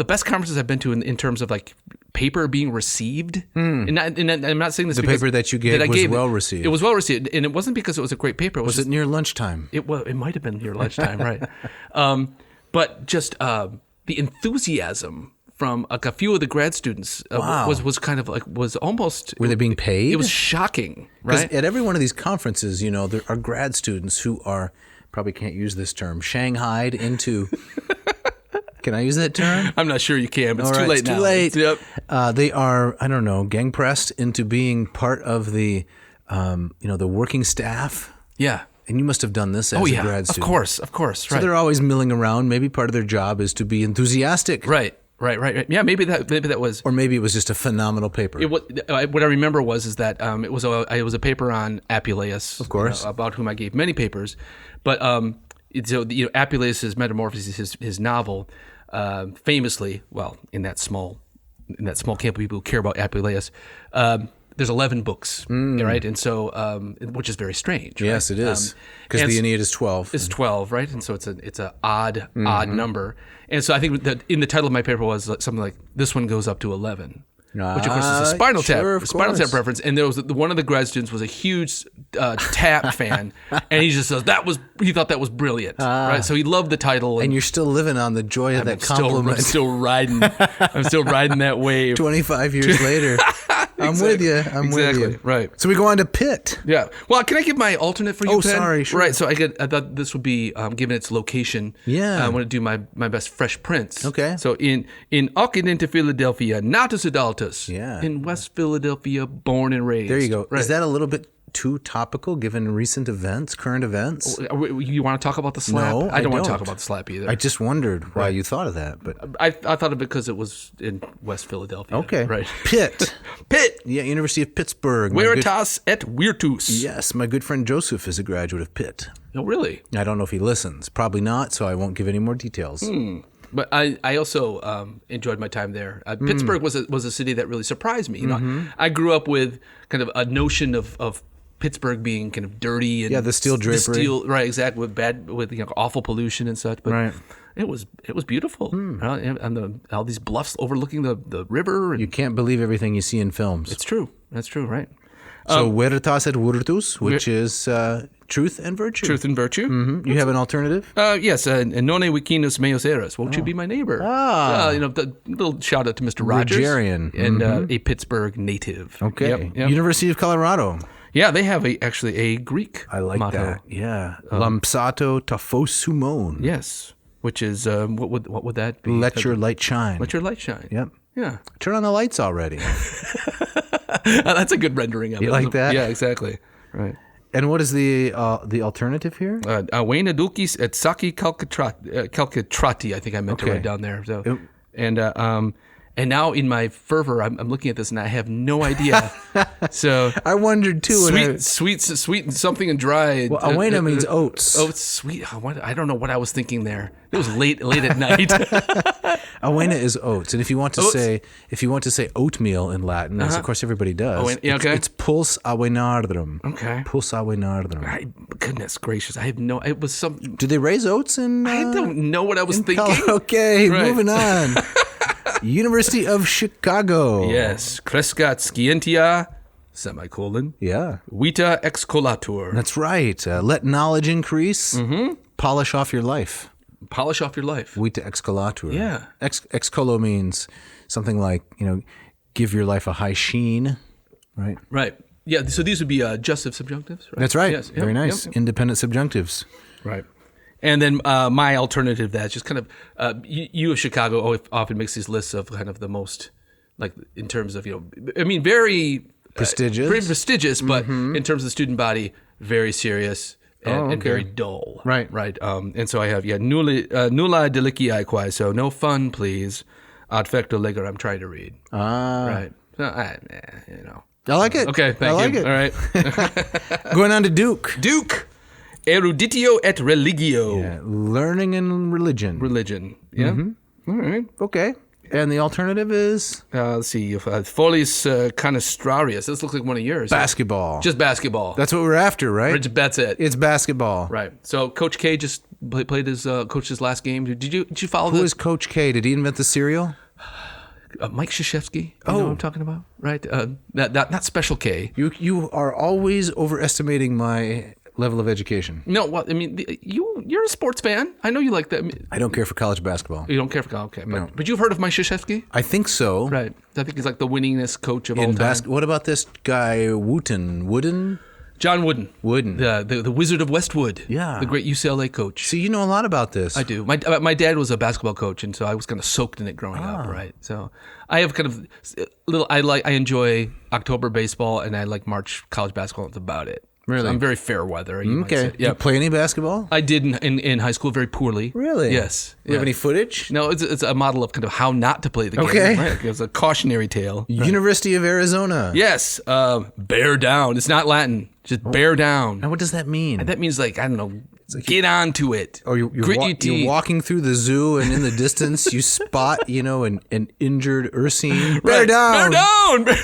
Speaker 2: best conferences I've been to in terms of like paper being received. And I'm not saying this because
Speaker 3: paper that you gave was well received.
Speaker 2: It was well received, and it wasn't because it was a great paper.
Speaker 3: Was it near lunchtime?
Speaker 2: It might have been near lunchtime, right? But just the enthusiasm from a few of the grad students was kind of like was almost.
Speaker 3: Were they being paid?
Speaker 2: It was shocking, right?
Speaker 3: At every one of these conferences, there are grad students who are probably can't use this term shanghaied into. Can I use that term?
Speaker 2: I'm not sure you can, but
Speaker 3: it's
Speaker 2: too late now.
Speaker 3: Too late.
Speaker 2: Yep.
Speaker 3: They are, I don't know, gang pressed into being part of the, the working staff.
Speaker 2: Yeah.
Speaker 3: And you must have done this as a grad student.
Speaker 2: Of course.
Speaker 3: So they're always milling around. Maybe part of their job is to be enthusiastic.
Speaker 2: Right. Yeah, maybe that was,
Speaker 3: or maybe it was just a phenomenal paper.
Speaker 2: What I remember was that it was a paper on Apuleius,
Speaker 3: of course,
Speaker 2: about whom I gave many papers, but Apuleius' Metamorphosis, his novel, famously, well, in that small camp of people who care about Apuleius, there's 11 books, right? And so, which is very strange. Right?
Speaker 3: Yes, it is. Because the Aeneid is 12.
Speaker 2: It's 12, right? And so it's an odd number. And so I think that in the title of my paper was something like, this one goes up to 11. Which of course is a Spinal Tap reference, and there was one of the grad students was a huge Tap fan, and he just says he thought that was brilliant, right? So he loved the title,
Speaker 3: and you're still living on the joy of that compliment.
Speaker 2: I'm still riding that wave.
Speaker 3: 25 years later, I'm with you. I'm with you.
Speaker 2: Right.
Speaker 3: So we go on to Pitt.
Speaker 2: Yeah. Well, can I give my alternate for you?
Speaker 3: Oh,
Speaker 2: Penn?
Speaker 3: sorry. Sure.
Speaker 2: Right. So I thought this would be given its location.
Speaker 3: Yeah.
Speaker 2: I want to do my best Fresh Prince.
Speaker 3: Okay.
Speaker 2: So in Occidente, Philadelphia, natus adultus.
Speaker 3: Yeah.
Speaker 2: In West Philadelphia, born and raised.
Speaker 3: There you go.
Speaker 2: Right.
Speaker 3: Is that a little bit too topical given recent events, current events?
Speaker 2: You want to talk about the slap?
Speaker 3: No,
Speaker 2: I don't want to talk about the slap either.
Speaker 3: I just wondered why you thought of that, but
Speaker 2: I thought of it because it was in West Philadelphia.
Speaker 3: okay.
Speaker 2: Right.
Speaker 3: Pitt.
Speaker 2: Pitt.
Speaker 3: Yeah, University of Pittsburgh.
Speaker 2: Veritas et Virtus.
Speaker 3: Yes, my good friend Joseph is a graduate of Pitt.
Speaker 2: Oh, really?
Speaker 3: I don't know if he listens. Probably not, so I won't give any more details.
Speaker 2: But I also enjoyed my time there. Pittsburgh was a city that really surprised me. You know, I grew up with kind of a notion of Pittsburgh being kind of dirty and
Speaker 3: the steel drapery,
Speaker 2: right? Exactly, with awful pollution and such. But
Speaker 3: right.
Speaker 2: it was beautiful, and all these bluffs overlooking the river. And
Speaker 3: You can't believe everything you see in films.
Speaker 2: it's true. That's true, right?
Speaker 3: So Veritas et Virtus, which is truth and virtue.
Speaker 2: Truth and virtue.
Speaker 3: You have an alternative?
Speaker 2: Yes, nonne vicinus meus eras. Won't you be my neighbor? The little shout out to Mr. Rogers.
Speaker 3: Rogerian.
Speaker 2: And a Pittsburgh native.
Speaker 3: Okay.
Speaker 2: Yep.
Speaker 3: University of Colorado.
Speaker 2: Yeah, they have actually a Greek
Speaker 3: I like
Speaker 2: motto.
Speaker 3: that. Yeah. Lampsato taphosumon.
Speaker 2: Yes, which is, what would that be?
Speaker 3: Let your light shine.
Speaker 2: Let your light shine.
Speaker 3: Yep.
Speaker 2: Yeah.
Speaker 3: Turn on the lights already.
Speaker 2: That's a good rendering of it.
Speaker 3: You like that?
Speaker 2: Yeah, exactly. Right.
Speaker 3: And what is the alternative here?
Speaker 2: Vena dulcis et saki calcitrati, I think I meant to write down there. So, and now in my fervor, I'm looking at this and I have no idea. So
Speaker 3: I wondered too.
Speaker 2: Sweet, something and dry.
Speaker 3: Well, awena means oats.
Speaker 2: Oats, sweet. I don't know what I was thinking there. It was late at night.
Speaker 3: Awena is oats, and if you want to say oatmeal in Latin, as of course everybody does, it's pulse awenardrum.
Speaker 2: Okay.
Speaker 3: Pulse awenardrum.
Speaker 2: Goodness gracious, I have no. It was some.
Speaker 3: Do they raise oats in?
Speaker 2: I don't know what I was thinking.
Speaker 3: Okay,
Speaker 2: Right.
Speaker 3: moving on. University of Chicago.
Speaker 2: Yes, crescat scientia, semicolon.
Speaker 3: Yeah.
Speaker 2: Vita excolatur.
Speaker 3: That's right. Let knowledge increase. Polish off your life.
Speaker 2: Polish off your life.
Speaker 3: Vita excolatur.
Speaker 2: Yeah.
Speaker 3: Excolo means something like, give your life a high sheen, right?
Speaker 2: Right. Yeah, so these would be adjussive subjunctives, right?
Speaker 3: That's right.
Speaker 2: Yes.
Speaker 3: Very nice.
Speaker 2: Yep.
Speaker 3: Independent subjunctives.
Speaker 2: Right. And then my alternative to that is just kind of, U of Chicago often makes these lists of kind of the most, like in terms of, very
Speaker 3: prestigious.
Speaker 2: Pretty prestigious, but in terms of the student body, very serious and very dull.
Speaker 3: Right.
Speaker 2: Right. And so I have, nulla deliciae quae, so no fun, please. Ad fecto legere, I'm trying to read. Right. So,
Speaker 3: I like it.
Speaker 2: Okay, thank you.
Speaker 3: It.
Speaker 2: All right.
Speaker 3: Going on to Duke.
Speaker 2: Duke. Eruditio et religio.
Speaker 3: Yeah, learning and religion.
Speaker 2: Religion. Yeah. All right.
Speaker 3: Okay. And the alternative is?
Speaker 2: Let's see. Folies canistrarius. This looks like one of yours.
Speaker 3: Basketball.
Speaker 2: Just basketball.
Speaker 3: That's what we're after, right?
Speaker 2: That's it.
Speaker 3: It's basketball.
Speaker 2: Right. So Coach K just played his coached last game. Did you follow
Speaker 3: Who is Coach K? Did he invent the cereal?
Speaker 2: Mike Krzyzewski. You know what I'm talking about? Right. Not Special K.
Speaker 3: You are always overestimating my level of education.
Speaker 2: No, well, I mean, you're a sports fan. I know you like that.
Speaker 3: I don't care for college basketball.
Speaker 2: You don't care for okay,
Speaker 3: No.
Speaker 2: But you've heard of Mike Krzyzewski?
Speaker 3: I think so.
Speaker 2: Right. I think he's like the winningest coach of all time.
Speaker 3: What about this guy Wooden?
Speaker 2: John Wooden.
Speaker 3: Wooden.
Speaker 2: The Wizard of Westwood.
Speaker 3: Yeah.
Speaker 2: The great UCLA coach.
Speaker 3: See, you know a lot about this.
Speaker 2: I do. My dad was a basketball coach, and so I was kind of soaked in it growing up, right? So I have kind of I enjoy October baseball, and I like March college basketball. That's about it.
Speaker 3: Really?
Speaker 2: So I'm very fair weather.
Speaker 3: Okay.
Speaker 2: Yeah.
Speaker 3: You play any basketball?
Speaker 2: I did in high school very poorly.
Speaker 3: Really?
Speaker 2: Yes.
Speaker 3: You have any footage?
Speaker 2: No, it's a model of kind of how not to play the game.
Speaker 3: Okay.
Speaker 2: Right? It's a cautionary tale.
Speaker 3: University of Arizona.
Speaker 2: Yes. Bear down. It's not Latin. Just bear down.
Speaker 3: Now, what does that mean?
Speaker 2: That means like, I don't know, get onto it.
Speaker 3: Or you're walking through the zoo, and in the distance you spot, an injured ursine. Bear down.
Speaker 2: Bear down.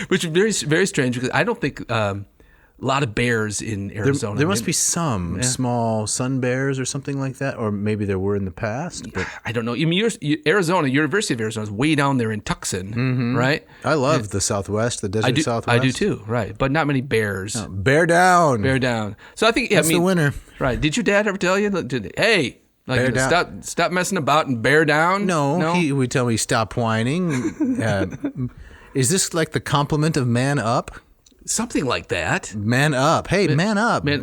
Speaker 2: Which is very, very strange because I don't think a lot of bears in Arizona.
Speaker 3: There must be some small sun bears or something like that, or maybe there were in the past. But
Speaker 2: I don't know. I mean, Arizona, University of Arizona is way down there in Tucson, right?
Speaker 3: I love the Southwest, the desert Southwest.
Speaker 2: I do too, right? But not many bears.
Speaker 3: No, bear down.
Speaker 2: Bear down. So I think
Speaker 3: That's the winner.
Speaker 2: Right. Did your dad ever tell you, hey, like, stop messing about and bear down?
Speaker 3: No? He would tell me, stop whining. Is this like the compliment of man up?
Speaker 2: Something like that.
Speaker 3: Man up. Hey, man up. Bear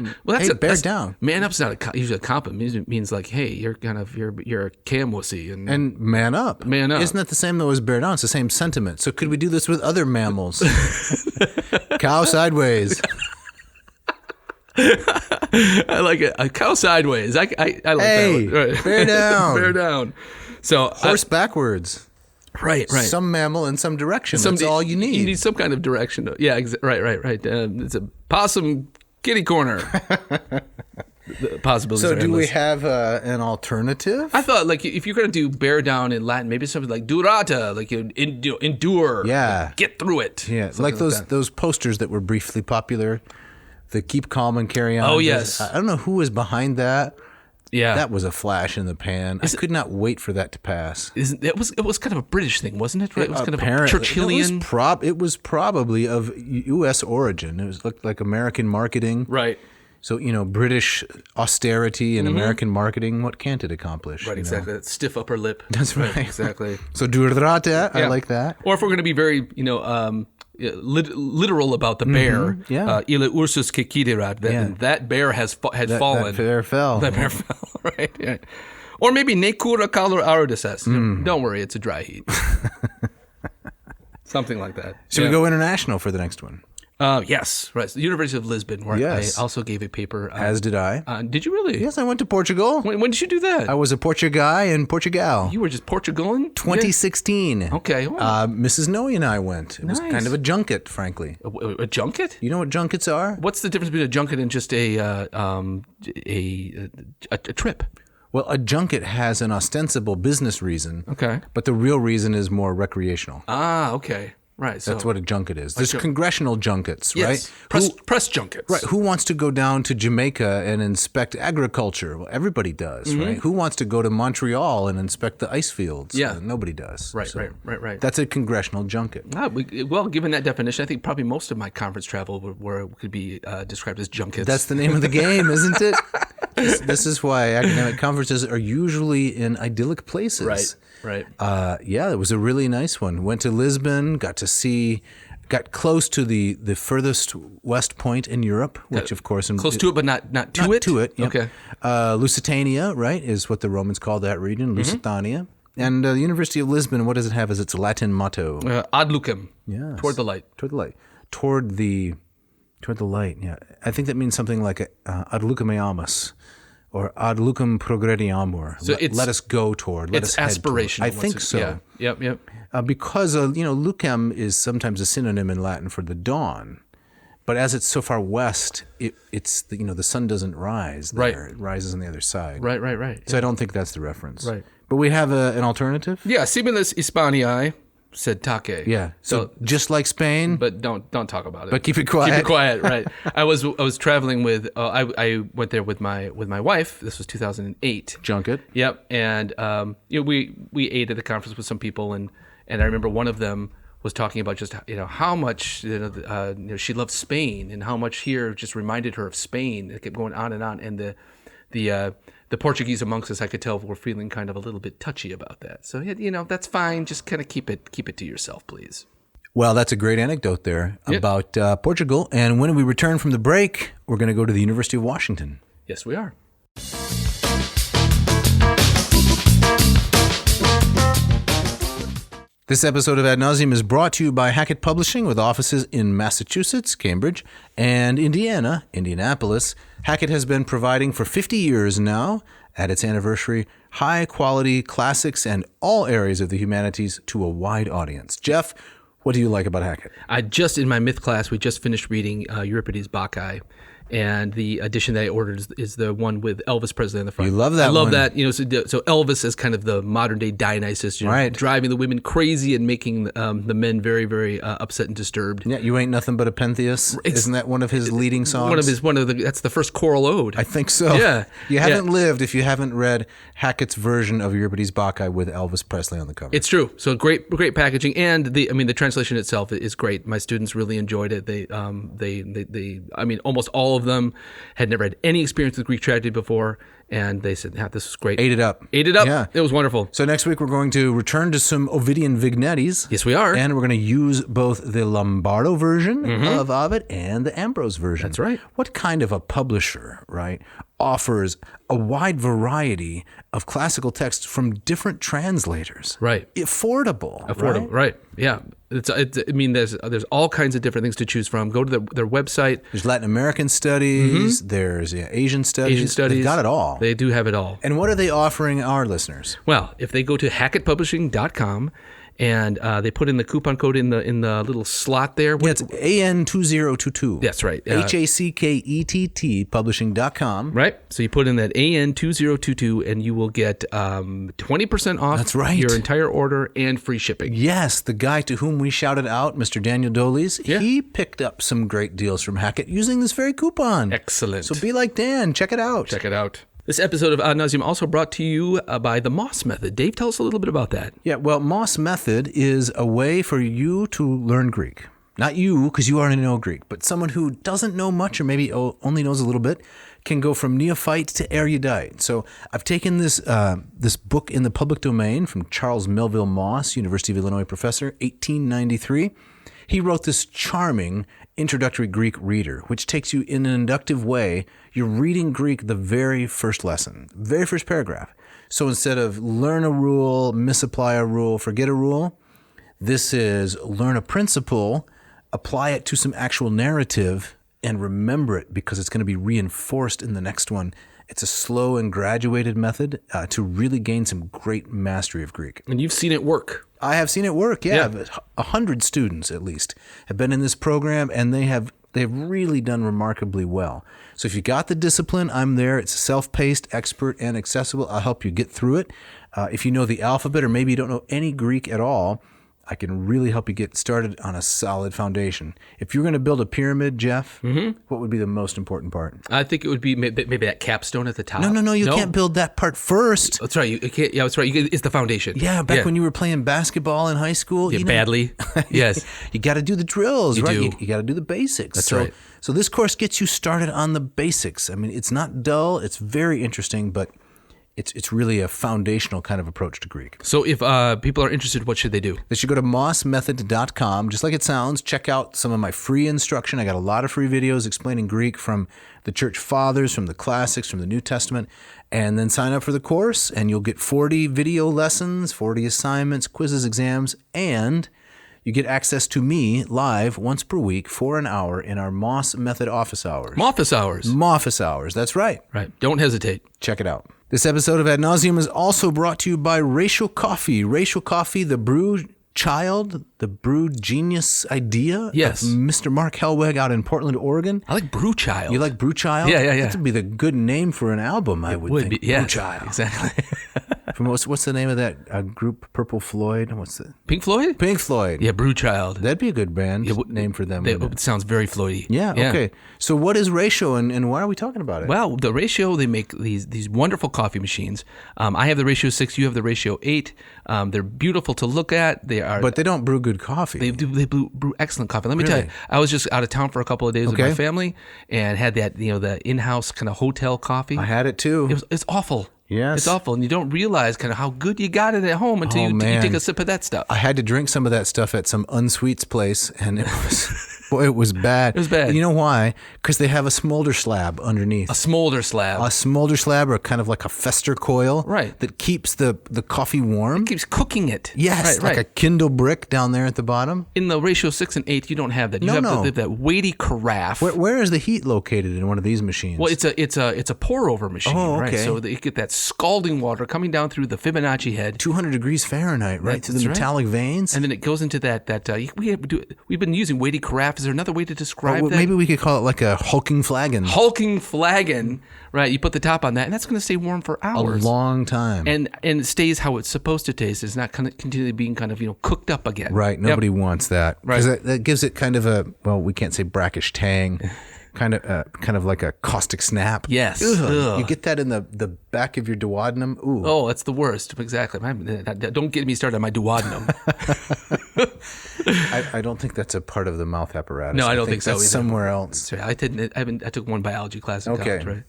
Speaker 3: down.
Speaker 2: Man up's not usually a compliment. It means like, hey, you're a cam wussy.
Speaker 3: And man up.
Speaker 2: Man up.
Speaker 3: Isn't that the same though as bear down? It's the same sentiment. So could we do this with other mammals? Cow sideways.
Speaker 2: I like it. A cow sideways. I like that one. Right.
Speaker 3: Bear down.
Speaker 2: Bear down. So
Speaker 3: horse backwards.
Speaker 2: Right.
Speaker 3: Some mammal in some direction. That's all you need.
Speaker 2: You need some kind of direction. Yeah, right. It's a possum kitty corner. The possibilities.
Speaker 3: So
Speaker 2: are
Speaker 3: do
Speaker 2: endless.
Speaker 3: we have an alternative?
Speaker 2: I thought like if you're going to do bear down in Latin, maybe something like durata, like endure.
Speaker 3: Yeah.
Speaker 2: Like, get through it.
Speaker 3: Yeah, like those posters that were briefly popular. The keep calm and carry on.
Speaker 2: Oh, yes.
Speaker 3: I don't know who was behind that.
Speaker 2: Yeah.
Speaker 3: That was a flash in the pan. I could not wait for that to pass.
Speaker 2: It was kind of a British thing, wasn't it? Right? It was kind
Speaker 3: Apparently,
Speaker 2: of a Churchillian.
Speaker 3: It was probably of U.S. origin. It was looked like American marketing.
Speaker 2: Right.
Speaker 3: So, British austerity and American marketing, what can't it accomplish?
Speaker 2: Right, exactly. That stiff upper lip.
Speaker 3: That's right.
Speaker 2: Exactly.
Speaker 3: So, durata, I like that.
Speaker 2: Or if we're going to be very, literal about the bear, Ile ursus quaecumque, that bear had fallen.
Speaker 3: That bear fell.
Speaker 2: That bear fell, right? Yeah. Or maybe ne cura calor aridus est. Don't worry, it's a dry heat. Something like that.
Speaker 3: Should we go international for the next one?
Speaker 2: Yes, right. The University of Lisbon, where I also gave a paper.
Speaker 3: As did I.
Speaker 2: Did you really?
Speaker 3: Yes, I went to Portugal.
Speaker 2: When did you do that?
Speaker 3: I was a Portuguese in Portugal.
Speaker 2: You were just Portugalan?
Speaker 3: 2016.
Speaker 2: Yeah. Okay.
Speaker 3: Mrs. Noe and I went. It was kind of a junket, frankly.
Speaker 2: A junket?
Speaker 3: You know what junkets are?
Speaker 2: What's the difference between a junket and just a trip?
Speaker 3: Well, a junket has an ostensible business reason.
Speaker 2: Okay.
Speaker 3: But the real reason is more recreational.
Speaker 2: Ah, okay. Right.
Speaker 3: That's what a junket is. There's congressional junkets, right?
Speaker 2: Press junkets.
Speaker 3: Right. Who wants to go down to Jamaica and inspect agriculture? Well, everybody does, right? Who wants to go to Montreal and inspect the ice fields?
Speaker 2: Yeah.
Speaker 3: Nobody does.
Speaker 2: Right.
Speaker 3: That's a congressional junket.
Speaker 2: Well, given that definition, I think probably most of my conference travel could be described as junkets.
Speaker 3: That's the name of the game, isn't it? This is why academic conferences are usually in idyllic places.
Speaker 2: Right.
Speaker 3: It was a really nice one. Went to Lisbon, got close to the furthest west point in Europe, which of course...
Speaker 2: Close to it, but not to it?
Speaker 3: To it, yep.
Speaker 2: Okay.
Speaker 3: Lusitania, right, is what the Romans called that region, Lusitania. And the University of Lisbon, what does it have as its Latin motto?
Speaker 2: Ad lucem.
Speaker 3: Yes.
Speaker 2: Toward the light.
Speaker 3: Toward the light. Toward the light, yeah. I think that means something like ad lucem eamus. Or ad lucem progrediamur.
Speaker 2: So
Speaker 3: let us go toward. Let us head
Speaker 2: aspirational.
Speaker 3: Toward. I think so.
Speaker 2: Yeah. Yep.
Speaker 3: Because lucem is sometimes a synonym in Latin for the dawn, but as it's so far west, it's the sun doesn't rise there.
Speaker 2: Right.
Speaker 3: It rises on the other side.
Speaker 2: Right.
Speaker 3: So I don't think that's the reference.
Speaker 2: Right.
Speaker 3: But we have an alternative.
Speaker 2: Yeah. Similis Hispaniae sed take.
Speaker 3: Yeah. So just like Spain,
Speaker 2: but don't talk about it.
Speaker 3: But keep it quiet.
Speaker 2: Keep it quiet. Right. I was traveling with. I went there with my wife. This was 2008.
Speaker 3: Junket.
Speaker 2: Yep. And we ate at the conference with some people, and I remember one of them was talking about just how much she loved Spain and how much here just reminded her of Spain. It kept going on, and the Portuguese amongst us, I could tell, were feeling kind of a little bit touchy about that. So that's fine. Just kind of keep it to yourself, please.
Speaker 3: Well, that's a great anecdote there about Portugal. And when we return from the break, we're going to go to the University of Washington.
Speaker 2: Yes, we are.
Speaker 3: This episode of Ad Nauseam is brought to you by Hackett Publishing with offices in Massachusetts, Cambridge, and Indiana, Indianapolis. Hackett has been providing for 50 years now, at its anniversary, high-quality classics and all areas of the humanities to a wide audience. Jeff, what do you like about Hackett?
Speaker 2: In my myth class, we just finished reading Euripides' Bacchae. And the edition that I ordered is the one with Elvis Presley on the front.
Speaker 3: You love that
Speaker 2: I love
Speaker 3: one.
Speaker 2: that. So Elvis is kind of the modern day Dionysus,
Speaker 3: Right.
Speaker 2: driving the women crazy and making the men very, very upset and disturbed.
Speaker 3: Yeah, You Ain't Nothing But a Pentheus. Isn't that one of his leading songs?
Speaker 2: That's the first choral ode.
Speaker 3: I think so.
Speaker 2: Yeah.
Speaker 3: You haven't lived if you haven't read Hackett's version of Euripides Bacchae with Elvis Presley on the cover.
Speaker 2: It's true. So great packaging, and the translation itself is great. My students really enjoyed it. They almost all of them had never had any experience with Greek tragedy before, and they said, this is great.
Speaker 3: Ate it up.
Speaker 2: Yeah. It was wonderful.
Speaker 3: So next week we're going to return to some Ovidian vignettes.
Speaker 2: Yes, we are.
Speaker 3: And we're going to use both the Lombardo version of Ovid and the Ambrose version.
Speaker 2: That's right.
Speaker 3: What kind of a publisher, right, offers a wide variety of classical texts from different translators?
Speaker 2: Right.
Speaker 3: Affordable,
Speaker 2: right? Yeah. There's all kinds of different things to choose from. Go to their website.
Speaker 3: There's Latin American studies. There's Asian studies. They've got it all.
Speaker 2: They do have it all.
Speaker 3: And what are they offering our listeners?
Speaker 2: Well, if they go to hackettpublishing.com and they put in the coupon code in the little slot there.
Speaker 3: It's AN2022.
Speaker 2: That's right.
Speaker 3: HACKETT publishing.com.
Speaker 2: Right. So you put in that AN2022 and you will get 20% off.
Speaker 3: That's right.
Speaker 2: Your entire order and free shipping.
Speaker 3: Yes, the guy to whom we shouted out, Mr. Daniel Doles, he picked up some great deals from Hackett using this very coupon.
Speaker 2: Excellent.
Speaker 3: So be like Dan. Check it out.
Speaker 2: Check it out. This episode of Ad Nauseam also brought to you by the Moss Method. Dave, tell us a little bit about that.
Speaker 3: Yeah, well, Moss Method is a way for you to learn Greek. Not you, because you already know Greek, but someone who doesn't know much or maybe only knows a little bit can go from neophyte to erudite. So I've taken this book in the public domain from Charles Melville Moss, University of Illinois professor, 1893. He wrote this charming introductory Greek reader, which takes you in an inductive way. You're reading Greek the very first lesson, very first paragraph. So instead of learn a rule, misapply a rule, forget a rule, this is learn a principle, apply it to some actual narrative, and remember it because it's going to be reinforced in the next one. It's a slow and graduated method to really gain some great mastery of Greek.
Speaker 2: And you've seen it work.
Speaker 3: I have seen it work, yeah. 100 students at least have been in this program, and they've really done remarkably well. So if you got the discipline, I'm there. It's self-paced, expert, and accessible. I'll help you get through it. If you know the alphabet or maybe you don't know any Greek at all, I can really help you get started on a solid foundation. If you're going to build a pyramid, Jeff, what would be the most important part?
Speaker 2: I think it would be maybe that capstone at the top.
Speaker 3: No, you can't build that part first.
Speaker 2: That's right. You can't. Yeah, that's right. It's the foundation.
Speaker 3: Yeah, back when you were playing basketball in high school.
Speaker 2: Yeah, badly. Yes.
Speaker 3: You got to do the drills, right?
Speaker 2: You
Speaker 3: got to do the basics.
Speaker 2: That's right.
Speaker 3: So this course gets you started on the basics. I mean, it's not dull. It's very interesting, but it's really a foundational kind of approach to Greek.
Speaker 2: So if people are interested, what should they do?
Speaker 3: They should go to mossmethod.com, just like it sounds. Check out some of my free instruction. I got a lot of free videos explaining Greek from the church fathers, from the classics, from the New Testament, and then sign up for the course, and you'll get 40 video lessons, 40 assignments, quizzes, exams, and you get access to me live once per week for an hour in our Moss Method office hours.
Speaker 2: Office hours.
Speaker 3: Office hours, that's right.
Speaker 2: Right. Don't hesitate.
Speaker 3: Check it out. This episode of Ad Nauseam is also brought to you by Racial Coffee. Racial Coffee, the brew child, the brew genius idea of Mr. Mark Helweg out in Portland, Oregon.
Speaker 2: I like Brew Child.
Speaker 3: You like Brew Child?
Speaker 2: Yeah.
Speaker 3: That would be the good name for an album, I would think.
Speaker 2: Yeah,
Speaker 3: Brew Child.
Speaker 2: Exactly.
Speaker 3: From what's the name of that group? Purple Floyd? What's the
Speaker 2: Pink Floyd?
Speaker 3: Pink Floyd.
Speaker 2: Yeah, Brew Child.
Speaker 3: That'd be a good band name for them.
Speaker 2: It sounds very Floydy.
Speaker 3: Yeah, okay. So what is Ratio and why are we talking about it?
Speaker 2: Well, the Ratio, they make these wonderful coffee machines. I have the Ratio 6, you have the Ratio 8. They're beautiful to look at.
Speaker 3: But they don't brew good coffee.
Speaker 2: They brew excellent coffee. Let me tell you, I was just out of town for a couple of days with my family and had that, the in-house kind of hotel coffee.
Speaker 3: I had it too.
Speaker 2: It's awful.
Speaker 3: Yes.
Speaker 2: It's awful. And you don't realize kind of how good you got it at home until you take a sip of that stuff.
Speaker 3: I had to drink some of that stuff at some unsweets place, and it was bad.
Speaker 2: It was bad.
Speaker 3: And you know why? Because they have a smolder slab underneath.
Speaker 2: A smolder slab.
Speaker 3: A smolder slab, or kind of like a fester coil.
Speaker 2: Right.
Speaker 3: That keeps the coffee warm.
Speaker 2: It keeps cooking it.
Speaker 3: Yes. Like a Kindle brick down there at the bottom.
Speaker 2: In the Ratio 6 and 8, you don't have that. You have that weighty carafe.
Speaker 3: Where is the heat located in one of these machines?
Speaker 2: Well, it's a pour over machine.
Speaker 3: Oh, okay.
Speaker 2: Right? So that you get that scalding water coming down through the Fibonacci head.
Speaker 3: 200 degrees Fahrenheit, right to the metallic veins.
Speaker 2: And then it goes into that we've been using weighty carafe. Is there another way to describe that?
Speaker 3: Maybe we could call it like a hulking flagon.
Speaker 2: Hulking flagon, right? You put the top on that, and that's going to stay warm for hours.
Speaker 3: A long time.
Speaker 2: And it stays how it's supposed to taste. It's not kind of continually being kind of cooked up again.
Speaker 3: Right. Nobody wants that.
Speaker 2: Right.
Speaker 3: Because that gives it kind of we can't say brackish tang. Kind of like a caustic snap.
Speaker 2: Yes.
Speaker 3: Ugh. You get that in the back of your duodenum. Ooh.
Speaker 2: Oh, that's the worst. Exactly. Don't get me started on my duodenum.
Speaker 3: I don't think that's a part of the mouth apparatus.
Speaker 2: No, I don't think so
Speaker 3: that's
Speaker 2: either.
Speaker 3: Somewhere else.
Speaker 2: Sorry, I took one biology class in college, right?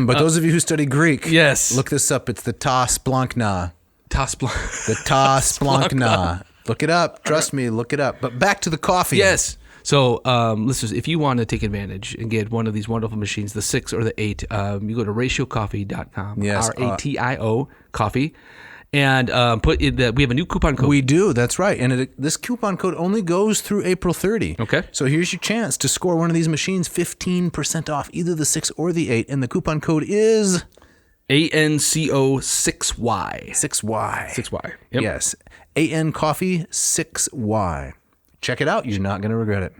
Speaker 3: But those of you who study Greek,
Speaker 2: yes,
Speaker 3: look this up. It's the ta splankna. The ta splankna. Look it up. Trust me, look it up. But back to the coffee.
Speaker 2: Yes. So, listeners, if you want to take advantage and get one of these wonderful machines, the 6 or the 8, you go to ratiocoffee.com.
Speaker 3: Yes,
Speaker 2: RATIO coffee, and we have a new coupon code.
Speaker 3: We do. That's right. And this coupon code only goes through April 30.
Speaker 2: Okay.
Speaker 3: So here's your chance to score one of these machines, 15% off either the 6 or the 8, and the coupon code is
Speaker 2: ANCO 6Y.
Speaker 3: 6Y.
Speaker 2: 6Y. Yep.
Speaker 3: Yes. AN Coffee 6Y. Check it out. You're not going to regret it.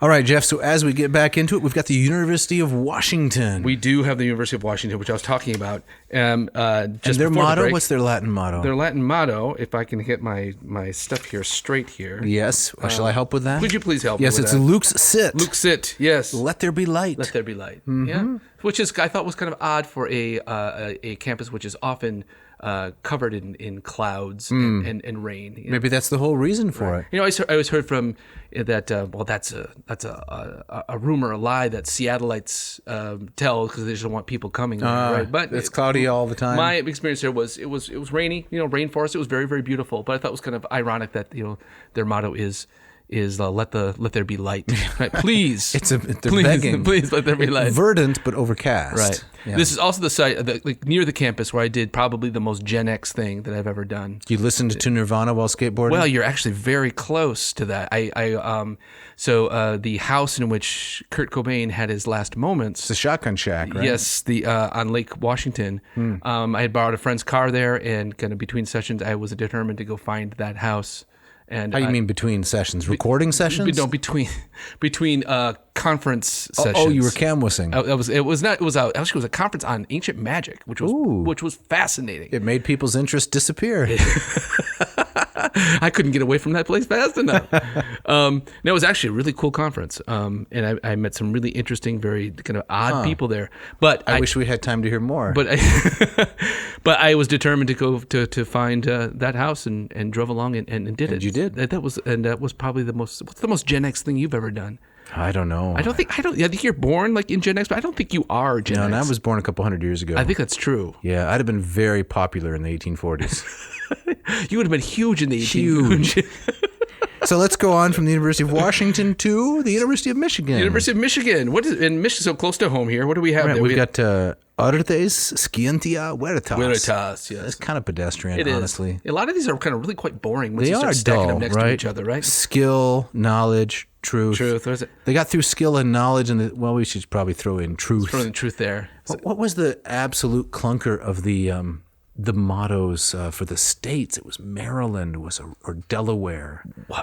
Speaker 3: All right, Jeff. So as we get back into it, we've got the University of Washington.
Speaker 2: We do have the University of Washington, which I was talking about.
Speaker 3: And their motto? What's their Latin motto?
Speaker 2: Their Latin motto, if I can get my stuff here straight here.
Speaker 3: Yes. Shall I help with that?
Speaker 2: Would you please help me with that?
Speaker 3: Yes, it's Luke's Sit.
Speaker 2: Luke's Sit, yes.
Speaker 3: Let there be light.
Speaker 2: Let there be light. Mm-hmm. Yeah. Which I thought was kind of odd for a campus which is often covered in clouds and rain.
Speaker 3: Maybe that's the whole reason for it.
Speaker 2: I always heard from that. That's a rumor, a lie that Seattleites tell because they just don't want people coming. Right? But
Speaker 3: it's cloudy all the time.
Speaker 2: My experience there was it was rainy. Rainforest. It was very, very beautiful. But I thought it was kind of ironic that their motto is let there be light. Right? Please,
Speaker 3: they're begging.
Speaker 2: Please let there be light.
Speaker 3: Verdant but overcast.
Speaker 2: Right. Yeah. This is also the site near the campus where I did probably the most Gen X thing that I've ever done.
Speaker 3: You listened to Nirvana while skateboarding?
Speaker 2: Well, you're actually very close to that. So the house in which Kurt Cobain had his last moments.
Speaker 3: It's the Shotgun Shack, right?
Speaker 2: Yes, on Lake Washington. I had borrowed a friend's car there, and kind of between sessions, I was determined to go find that house. And
Speaker 3: how do you mean between sessions? Recording sessions?
Speaker 2: No, between conference sessions.
Speaker 3: Oh, you were canvassing.
Speaker 2: It was a conference on ancient magic, which was fascinating.
Speaker 3: It made people's interest disappear.
Speaker 2: I couldn't get away from that place fast enough. No, it was actually a really cool conference, and I met some really interesting, very kind of odd people there. But
Speaker 3: I wish we had time to hear more.
Speaker 2: But I was determined to go to find that house and drove along and did it.
Speaker 3: And you did.
Speaker 2: That was probably what's the most Gen X thing you've ever done?
Speaker 3: I don't know.
Speaker 2: I think you're born in Gen X, but I don't think you are Gen X.
Speaker 3: No, I was born a couple hundred years ago.
Speaker 2: I think that's true.
Speaker 3: Yeah, I'd have been very popular in the 1840s.
Speaker 2: You would have been huge in the 1840s. Huge.
Speaker 3: So let's go on from the University of Washington to the University of Michigan.
Speaker 2: University of Michigan. What is in Michigan? So close to home here. What do we have?
Speaker 3: Right, we've got Artes Scientia Veritas.
Speaker 2: Veritas, yes.
Speaker 3: It's kind of pedestrian, honestly.
Speaker 2: A lot of these are kind of really quite boring once
Speaker 3: they
Speaker 2: you start
Speaker 3: are
Speaker 2: stacking
Speaker 3: dull,
Speaker 2: them next
Speaker 3: right?
Speaker 2: to each other, right?
Speaker 3: Skill, knowledge, truth.
Speaker 2: What is it?
Speaker 3: They got through skill and knowledge, and we should probably throw in truth.
Speaker 2: Throw in truth there.
Speaker 3: What was the absolute clunker of the mottos for the states? It was Maryland, or Delaware.
Speaker 2: Well,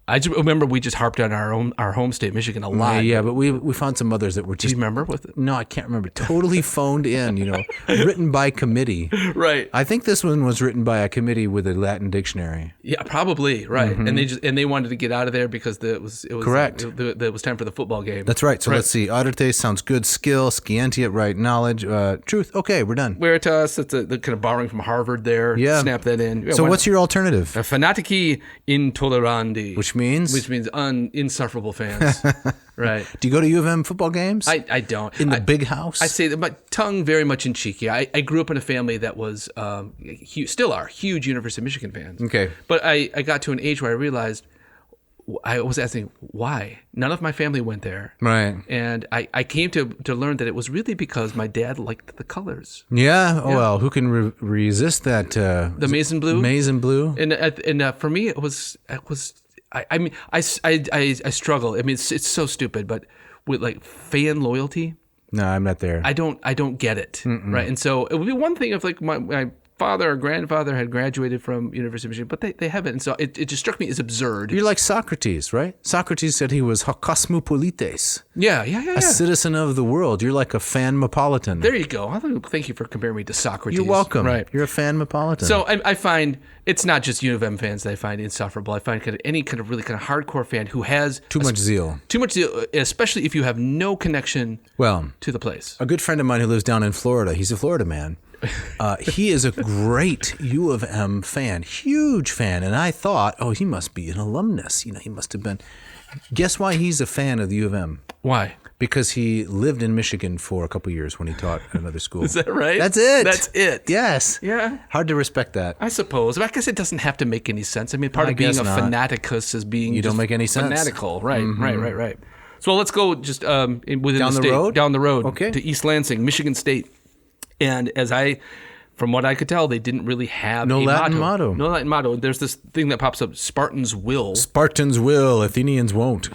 Speaker 2: I just remember we just harped on our home state, Michigan, a lot.
Speaker 3: Yeah, but we found some others that were just.
Speaker 2: Do you remember?
Speaker 3: No, I can't remember. Totally phoned in, written by committee.
Speaker 2: Right.
Speaker 3: I think this one was written by a committee with a Latin dictionary.
Speaker 2: Yeah, probably right. Mm-hmm. And they wanted to get out of there because it was
Speaker 3: correct.
Speaker 2: It was time for the football game.
Speaker 3: That's right. So let's see. Artes sounds good. Skill, scientia, right? Knowledge, truth. Okay, we're done.
Speaker 2: Veritas. That's the kind of borrowing from Harvard there.
Speaker 3: Yeah.
Speaker 2: Snap that in.
Speaker 3: So what's your alternative?
Speaker 2: Fanatici intollerandi.
Speaker 3: Which means
Speaker 2: insufferable fans. Right.
Speaker 3: Do you go to U of M football games?
Speaker 2: I don't.
Speaker 3: In the big house?
Speaker 2: I say that my tongue very much in cheeky. I grew up in a family that was still are huge University of Michigan fans.
Speaker 3: Okay.
Speaker 2: But I got to an age where I realized I was asking why. None of my family went there.
Speaker 3: Right.
Speaker 2: And I came to learn that it was really because my dad liked the colors.
Speaker 3: Yeah. Oh, well, who can resist that?
Speaker 2: The maize and blue?
Speaker 3: Maize and blue.
Speaker 2: And for me, it was I mean, I struggle. I mean, it's so stupid, but with like fan loyalty.
Speaker 3: No, I'm not there.
Speaker 2: I don't get it. Right. And so it would be one thing if like my father or grandfather had graduated from University of Michigan, but they haven't. And so it just struck me as absurd.
Speaker 3: You're like Socrates, right? Socrates said he was cosmopolites.
Speaker 2: Yeah.
Speaker 3: A citizen of the world. You're like a fanmopolitan.
Speaker 2: There you go. Thank you for comparing me to Socrates.
Speaker 3: You're welcome.
Speaker 2: Right.
Speaker 3: You're a fanmopolitan.
Speaker 2: So I find it's not just U of M fans that I find insufferable. I find any kind of really kind of hardcore fan who has
Speaker 3: too much zeal,
Speaker 2: especially if you have no connection to the place.
Speaker 3: A good friend of mine who lives down in Florida, he's a Florida man. He is a great U of M fan, huge fan. And I thought, he must be an alumnus. He must have been. Guess why he's a fan of the U of M?
Speaker 2: Why?
Speaker 3: Because he lived in Michigan for a couple of years when he taught at another school.
Speaker 2: Is that right?
Speaker 3: That's it.
Speaker 2: That's it.
Speaker 3: Yes.
Speaker 2: Yeah.
Speaker 3: Hard to respect that.
Speaker 2: I suppose. But I guess it doesn't have to make any sense. I mean, part of being a fanaticus is being
Speaker 3: you don't make any sense.
Speaker 2: Fanatical. Right, right. So let's go just within
Speaker 3: down
Speaker 2: the state.
Speaker 3: Road?
Speaker 2: Down the road
Speaker 3: okay.
Speaker 2: to East Lansing, Michigan State. And from what I could tell, they didn't really have
Speaker 3: no
Speaker 2: a
Speaker 3: Latin motto.
Speaker 2: No Latin motto. There's this thing that pops up: Spartans will.
Speaker 3: Spartans will, Athenians won't.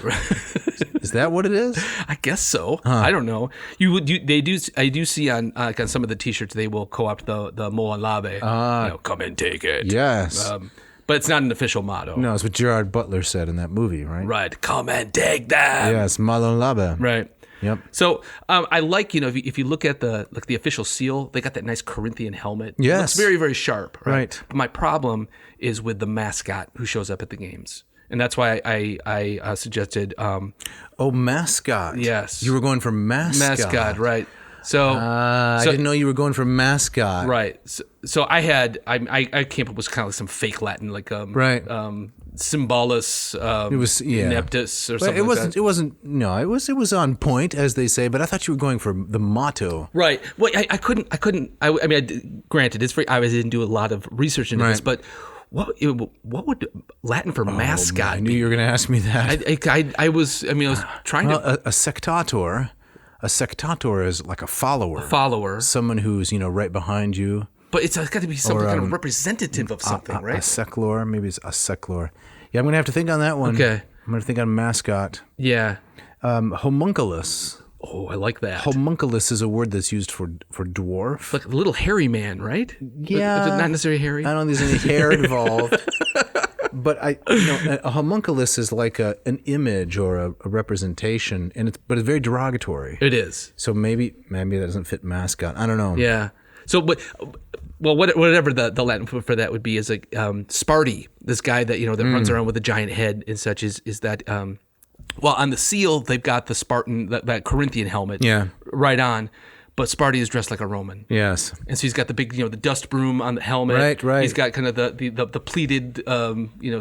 Speaker 3: Is that what it is?
Speaker 2: I guess so. I don't know. They do. I do see on some of the T-shirts they will co-opt the Mola Labe. Come and take it.
Speaker 3: Yes.
Speaker 2: But it's not an official motto.
Speaker 3: No, it's what Gerard Butler said in that movie, right?
Speaker 2: Right. Come and take that.
Speaker 3: Yes, Mola Labe.
Speaker 2: Right.
Speaker 3: Yep.
Speaker 2: So I like, if you look at the official seal, they got that nice Corinthian helmet.
Speaker 3: Yes.
Speaker 2: It looks very, very sharp.
Speaker 3: Right.
Speaker 2: But my problem is with the mascot who shows up at the games. And that's why I suggested.
Speaker 3: Mascot.
Speaker 2: Yes.
Speaker 3: You were going for mascot.
Speaker 2: Mascot, right. So
Speaker 3: I didn't know you were going for mascot.
Speaker 2: Right. So I came up with kind of like some fake Latin, like
Speaker 3: right.
Speaker 2: Symbolus,
Speaker 3: it was
Speaker 2: ineptus or something.
Speaker 3: It was on point, as they say. But I thought you were going for the motto.
Speaker 2: Right. Well, I couldn't. Granted, it's free. I didn't do a lot of research into this, but what would Latin for mascot?
Speaker 3: I knew you were going to ask me that.
Speaker 2: I was trying to
Speaker 3: a sectator. A sectator is like a follower. Someone who's right behind you.
Speaker 2: But it's got to be something kind of representative of something, right?
Speaker 3: A seclor, maybe it's a seclor. Yeah, I'm going to have to think on that one.
Speaker 2: Okay.
Speaker 3: I'm going to think on mascot.
Speaker 2: Yeah.
Speaker 3: Homunculus.
Speaker 2: Oh, I like that.
Speaker 3: Homunculus is a word that's used for dwarf.
Speaker 2: Like a little hairy man, right?
Speaker 3: Yeah.
Speaker 2: Not necessarily hairy.
Speaker 3: I don't think there's any hair involved. But a homunculus is like an image or a representation, but it's very derogatory.
Speaker 2: It is.
Speaker 3: So maybe that doesn't fit mascot. I don't know.
Speaker 2: Yeah. So, whatever the Latin for that would be is like Sparty, this guy that that runs around with a giant head and such. Is that on the seal they've got the Spartan that Corinthian helmet, right on. But Sparty is dressed like a Roman.
Speaker 3: Yes.
Speaker 2: And so he's got the big, the dust broom on the helmet.
Speaker 3: Right.
Speaker 2: He's got kind of the pleated,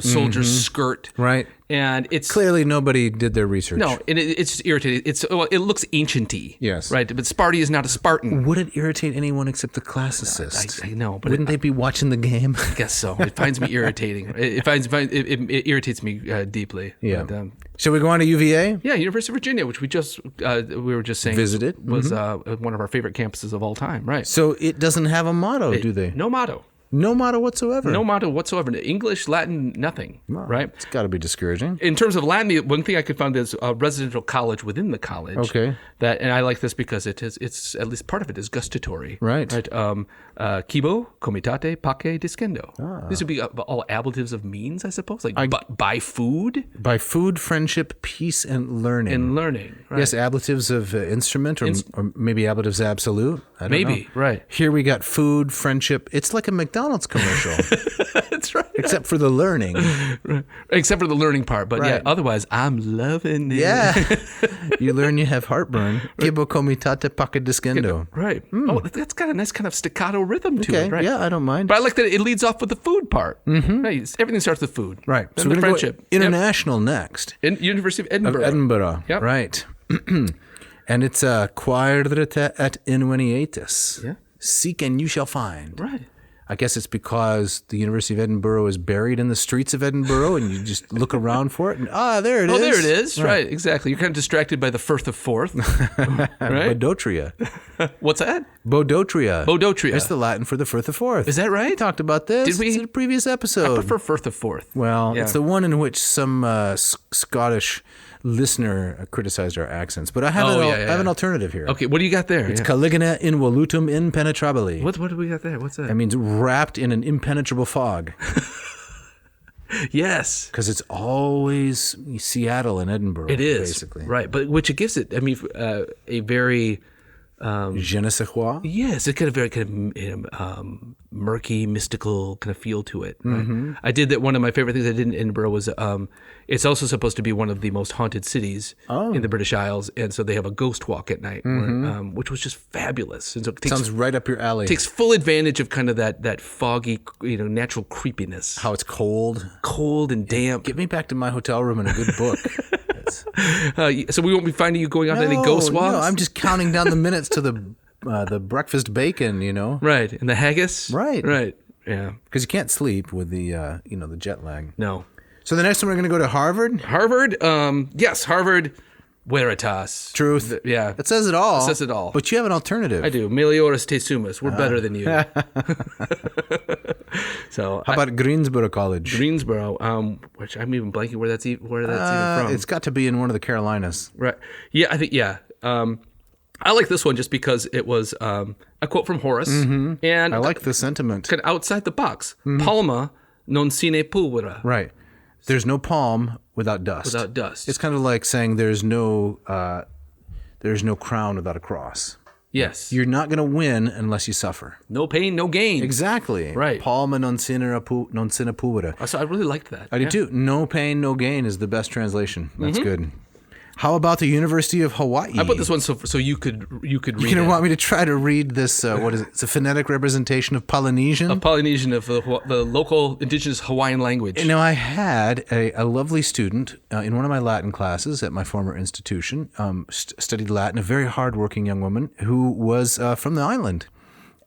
Speaker 2: soldier's skirt.
Speaker 3: Right.
Speaker 2: And it's
Speaker 3: clearly nobody did their research.
Speaker 2: No, and it's just irritating. It looks ancient-y.
Speaker 3: Yes.
Speaker 2: Right. But Sparty is not a Spartan.
Speaker 3: Would it irritate anyone except the classicist?
Speaker 2: I know, but
Speaker 3: wouldn't they be watching the game?
Speaker 2: I guess so. It finds me irritating. It irritates me deeply.
Speaker 3: Yeah.
Speaker 2: But,
Speaker 3: shall we go on to UVA?
Speaker 2: Yeah, University of Virginia, which we were just saying
Speaker 3: visited,
Speaker 2: was one of our favorite campuses of all time. Right.
Speaker 3: So it doesn't have a motto, do they?
Speaker 2: No motto.
Speaker 3: No motto whatsoever.
Speaker 2: No motto whatsoever. English, Latin, nothing.
Speaker 3: Wow,
Speaker 2: right?
Speaker 3: It's got to be discouraging.
Speaker 2: In terms of Latin, one thing I could find is a residential college within the college.
Speaker 3: Okay.
Speaker 2: And I like this because it's at least part of it is gustatory.
Speaker 3: Right.
Speaker 2: Kibo, comitate, pace, discendo. These would be all ablatives of means, I suppose. Like by food.
Speaker 3: By food, friendship, peace, and learning.
Speaker 2: Right.
Speaker 3: Yes, ablatives of instrument or maybe ablatives absolute. I don't know.
Speaker 2: Right.
Speaker 3: Here we got food, friendship. It's like a McDonald's commercial.
Speaker 2: That's right.
Speaker 3: Except for the learning.
Speaker 2: Right. Except for the learning part. But
Speaker 3: right.
Speaker 2: yeah, otherwise, I'm loving it.
Speaker 3: Yeah. You learn you have heartburn. Kibo comitate pace discendo.
Speaker 2: Right. Oh, that's got a nice kind of staccato rhythm to it. Right.
Speaker 3: Yeah, I don't mind.
Speaker 2: But I like that it leads off with the food part. Mm-hmm. Right. Everything starts with food.
Speaker 3: Right.
Speaker 2: Then
Speaker 3: So we're
Speaker 2: the
Speaker 3: going
Speaker 2: friendship.
Speaker 3: to go international next.
Speaker 2: In University of Edinburgh.
Speaker 3: Edinburgh.
Speaker 2: Yep.
Speaker 3: Right. And it's quadrata et invenietis.
Speaker 2: Yeah.
Speaker 3: Seek and you shall find.
Speaker 2: Right.
Speaker 3: I guess it's because the University of Edinburgh is buried in the streets of Edinburgh, and you just look around for it, and there it is.
Speaker 2: Oh, there it is. Right, exactly. You're kind of distracted by the Firth of Forth. Right?
Speaker 3: Bodotria.
Speaker 2: What's that?
Speaker 3: Bodotria.
Speaker 2: Bodotria.
Speaker 3: It's the Latin for the Firth of Forth.
Speaker 2: Is that right?
Speaker 3: We talked about this.
Speaker 2: Did we?
Speaker 3: It's in a previous episode.
Speaker 2: I prefer Firth of Forth.
Speaker 3: Well,
Speaker 2: Yeah.
Speaker 3: it's the one in which some Scottish listener criticized our accents, but I have, I have an alternative here.
Speaker 2: Okay, what do you got there?
Speaker 3: It's caligina involutum impenetrabili.
Speaker 2: What do we got there? What's that?
Speaker 3: That means wrapped in an impenetrable fog.
Speaker 2: Yes.
Speaker 3: Because it's always Seattle and Edinburgh.
Speaker 2: It is.
Speaker 3: Basically.
Speaker 2: Right, but which it gives it, I mean, a very...
Speaker 3: Je ne sais quoi.
Speaker 2: Yes, it's got a very kind of murky, mystical kind of feel to it. Right? I did that. One of my favorite things I did in Edinburgh was it's also supposed to be one of the most haunted cities in the British Isles, and so they have a ghost walk at night, where, which was just fabulous. And so it
Speaker 3: Sounds right up your alley.
Speaker 2: takes full advantage of kind of that foggy, natural creepiness.
Speaker 3: How it's cold
Speaker 2: and damp.
Speaker 3: Get me back to my hotel room and a good book.
Speaker 2: So we won't be finding you going out on any ghost walks.
Speaker 3: No, I'm just counting down the minutes to the breakfast bacon.
Speaker 2: Right, and the haggis.
Speaker 3: Right.
Speaker 2: Yeah.
Speaker 3: Because you can't sleep with the the jet lag.
Speaker 2: No.
Speaker 3: So the next one we're going to go to Harvard.
Speaker 2: Harvard. Yes, Harvard. Veritas.
Speaker 3: Truth.
Speaker 2: Yeah.
Speaker 3: It says it all.
Speaker 2: It says it all.
Speaker 3: But you have an alternative.
Speaker 2: I do. Melioras te sumus. We're better than you. So
Speaker 3: How about Greensboro College?
Speaker 2: Greensboro? Which I'm even blanking where that's even from.
Speaker 3: It's got to be in one of the Carolinas.
Speaker 2: Right. Yeah. I think. Yeah. I like this one just because it was a quote from Horace, and
Speaker 3: I like the sentiment.
Speaker 2: kind of outside the box. Palma non sine pulvera.
Speaker 3: Right. There's no palm without dust.
Speaker 2: Without dust.
Speaker 3: It's kind of like saying there's no crown without a cross.
Speaker 2: Yes.
Speaker 3: You're not going to win unless you suffer.
Speaker 2: No pain, no gain.
Speaker 3: Exactly.
Speaker 2: Right.
Speaker 3: Palma non sine pulvera.
Speaker 2: So I really liked that.
Speaker 3: I do too. No pain, no gain is the best translation. That's good. How about the University of Hawaii?
Speaker 2: I put this one so you could read
Speaker 3: You
Speaker 2: it.
Speaker 3: gonna want me to try to read this? What is it? It's a phonetic representation of Polynesian.
Speaker 2: Polynesian of the local indigenous Hawaiian language.
Speaker 3: I had a lovely student in one of my Latin classes at my former institution, studied Latin, a very hardworking young woman who was from the island.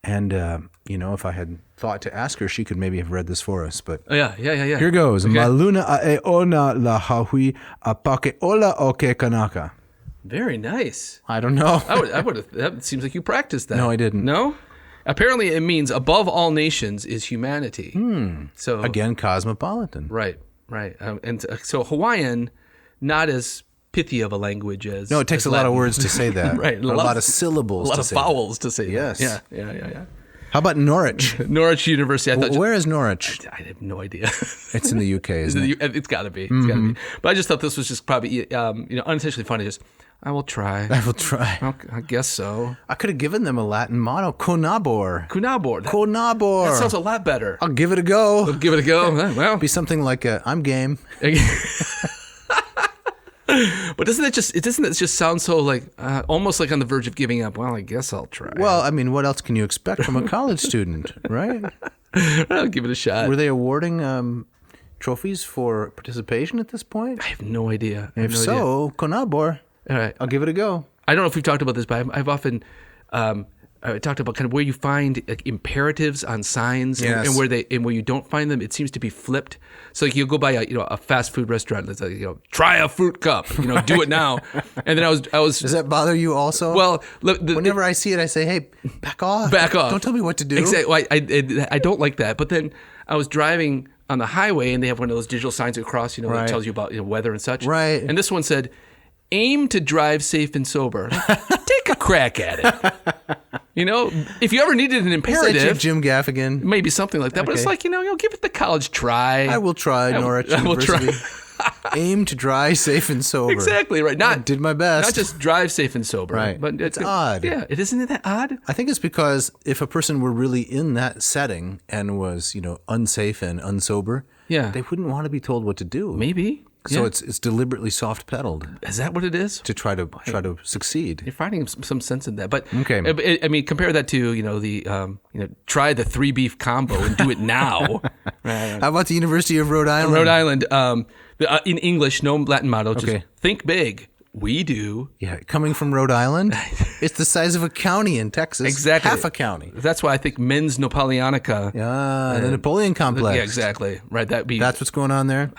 Speaker 3: And, if I had thought to ask her, she could maybe have read this for us. But
Speaker 2: Yeah.
Speaker 3: here goes.
Speaker 2: Okay.
Speaker 3: Maluna a ona la hahui a pake ola oke kanaka.
Speaker 2: Very nice.
Speaker 3: I don't know.
Speaker 2: I would have. That seems like you practiced that.
Speaker 3: No, I didn't.
Speaker 2: No? Apparently it means above all nations is humanity. So
Speaker 3: Again, cosmopolitan.
Speaker 2: Right. So Hawaiian, not as pithy of a language as
Speaker 3: No, it takes
Speaker 2: as
Speaker 3: a lot of
Speaker 2: Latin.
Speaker 3: words to say that.
Speaker 2: Right.
Speaker 3: A lot of syllables.
Speaker 2: A lot
Speaker 3: to
Speaker 2: of
Speaker 3: say
Speaker 2: vowels to say.
Speaker 3: Yes.
Speaker 2: That. Yeah.
Speaker 3: How about Norwich?
Speaker 2: Norwich University. I thought.
Speaker 3: Where is Norwich?
Speaker 2: I have no idea.
Speaker 3: It's in the UK, isn't it?
Speaker 2: It's got to be. It's got to be. But I just thought this was just probably unintentionally funny. Just I will try.
Speaker 3: I will try.
Speaker 2: I guess so.
Speaker 3: I could have given them a Latin motto. Conabor.
Speaker 2: Kunabor.
Speaker 3: Conabor.
Speaker 2: That sounds a lot better.
Speaker 3: I'll give it a go.
Speaker 2: Give it a go. Well,
Speaker 3: Be something like I'm game.
Speaker 2: But doesn't it just sound so like almost like on the verge of giving up? Well, I guess I'll try.
Speaker 3: Well, I mean, what else can you expect from a college student, right?
Speaker 2: I'll give it a shot.
Speaker 3: Were they awarding trophies for participation at this point?
Speaker 2: I have no idea.
Speaker 3: If so, Conabor.
Speaker 2: All right.
Speaker 3: I'll give it a go.
Speaker 2: I don't know if we've talked about this, but I've often talked about kind of where you find imperatives on signs,
Speaker 3: Yes.
Speaker 2: and where you don't find them. It seems to be flipped. So like you'll go by a fast food restaurant that's like try a fruit cup, do it now. And then I was.
Speaker 3: Does that bother you also?
Speaker 2: Well,
Speaker 3: whenever I see it, I say, "Hey, back off!
Speaker 2: Back off!
Speaker 3: Don't tell me what to do."
Speaker 2: Exactly. Well, I don't like that. But then I was driving on the highway, and they have one of those digital signs across, that
Speaker 3: Right.
Speaker 2: tells you about weather and such.
Speaker 3: Right.
Speaker 2: And this one said, "Aim to drive safe and sober." Take a crack at it. If you ever needed an
Speaker 3: Is that
Speaker 2: imperative,
Speaker 3: you, Jim Gaffigan?
Speaker 2: maybe something like that. But it's
Speaker 3: Okay.
Speaker 2: like give it the college try.
Speaker 3: I will try Norwich
Speaker 2: I will try.
Speaker 3: University. Aim to drive safe and sober.
Speaker 2: Exactly right.
Speaker 3: I did my best.
Speaker 2: Not just drive safe and sober.
Speaker 3: Right.
Speaker 2: But
Speaker 3: It's odd.
Speaker 2: Yeah. Isn't that odd?
Speaker 3: I think it's because if a person were really in that setting and was, unsafe and unsober,
Speaker 2: Yeah.
Speaker 3: they wouldn't want to be told what to do.
Speaker 2: Maybe.
Speaker 3: So
Speaker 2: Yeah.
Speaker 3: it's deliberately soft pedaled
Speaker 2: Is that what it is?
Speaker 3: to try to succeed.
Speaker 2: You're finding some sense in that, but
Speaker 3: Okay.
Speaker 2: I mean, compare that to try the 3 beef combo and do it now. Right.
Speaker 3: How about the University of Rhode Island?
Speaker 2: Rhode Island, in English, no Latin motto. Just
Speaker 3: Okay.
Speaker 2: think big, We do.
Speaker 3: Yeah, coming from Rhode Island, it's the size of a county in Texas.
Speaker 2: Exactly.
Speaker 3: Half a county.
Speaker 2: That's why I think men's Napoleonica.
Speaker 3: Yeah, the Napoleon complex.
Speaker 2: Yeah, exactly. Right.
Speaker 3: That's what's going on there?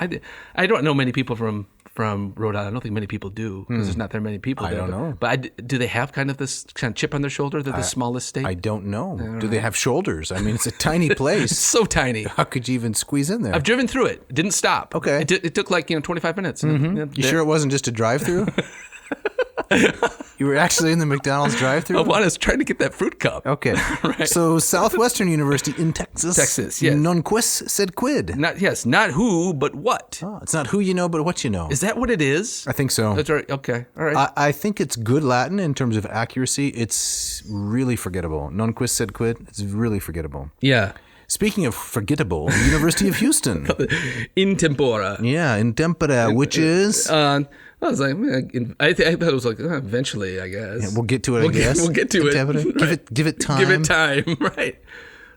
Speaker 2: I don't know many people from Rhode Island. I don't think many people do because there's not that many people there.
Speaker 3: I don't know.
Speaker 2: But do they have kind of this kind of chip on their shoulder? They're the smallest state?
Speaker 3: I don't know. Do they have shoulders? I mean, it's a tiny place.
Speaker 2: It's so tiny.
Speaker 3: How could you even squeeze in there?
Speaker 2: I've driven through it. Didn't stop.
Speaker 3: Okay.
Speaker 2: It took like 25 minutes.
Speaker 3: You sure it wasn't just a drive-through? You were actually in the McDonald's drive-thru?
Speaker 2: I was trying to get that fruit cup.
Speaker 3: Okay.
Speaker 2: Right.
Speaker 3: So Southwestern University in Texas.
Speaker 2: Texas, yes.
Speaker 3: Non quis sed quid.
Speaker 2: Not who, but what.
Speaker 3: Oh, it's not who you know, but what you know.
Speaker 2: Is that what it is?
Speaker 3: I think so.
Speaker 2: That's right. Okay. All right.
Speaker 3: I think it's good Latin in terms of accuracy. It's really forgettable. Non quis sed quid. It's really forgettable.
Speaker 2: Yeah.
Speaker 3: Speaking of forgettable, University of Houston.
Speaker 2: In tempora.
Speaker 3: Yeah, in tempora, which is...
Speaker 2: I was like, I thought it was like, eventually, I guess.
Speaker 3: Yeah, we'll get to it, I guess.
Speaker 2: We'll get to it.
Speaker 3: Right. Give it time.
Speaker 2: Give it time, right.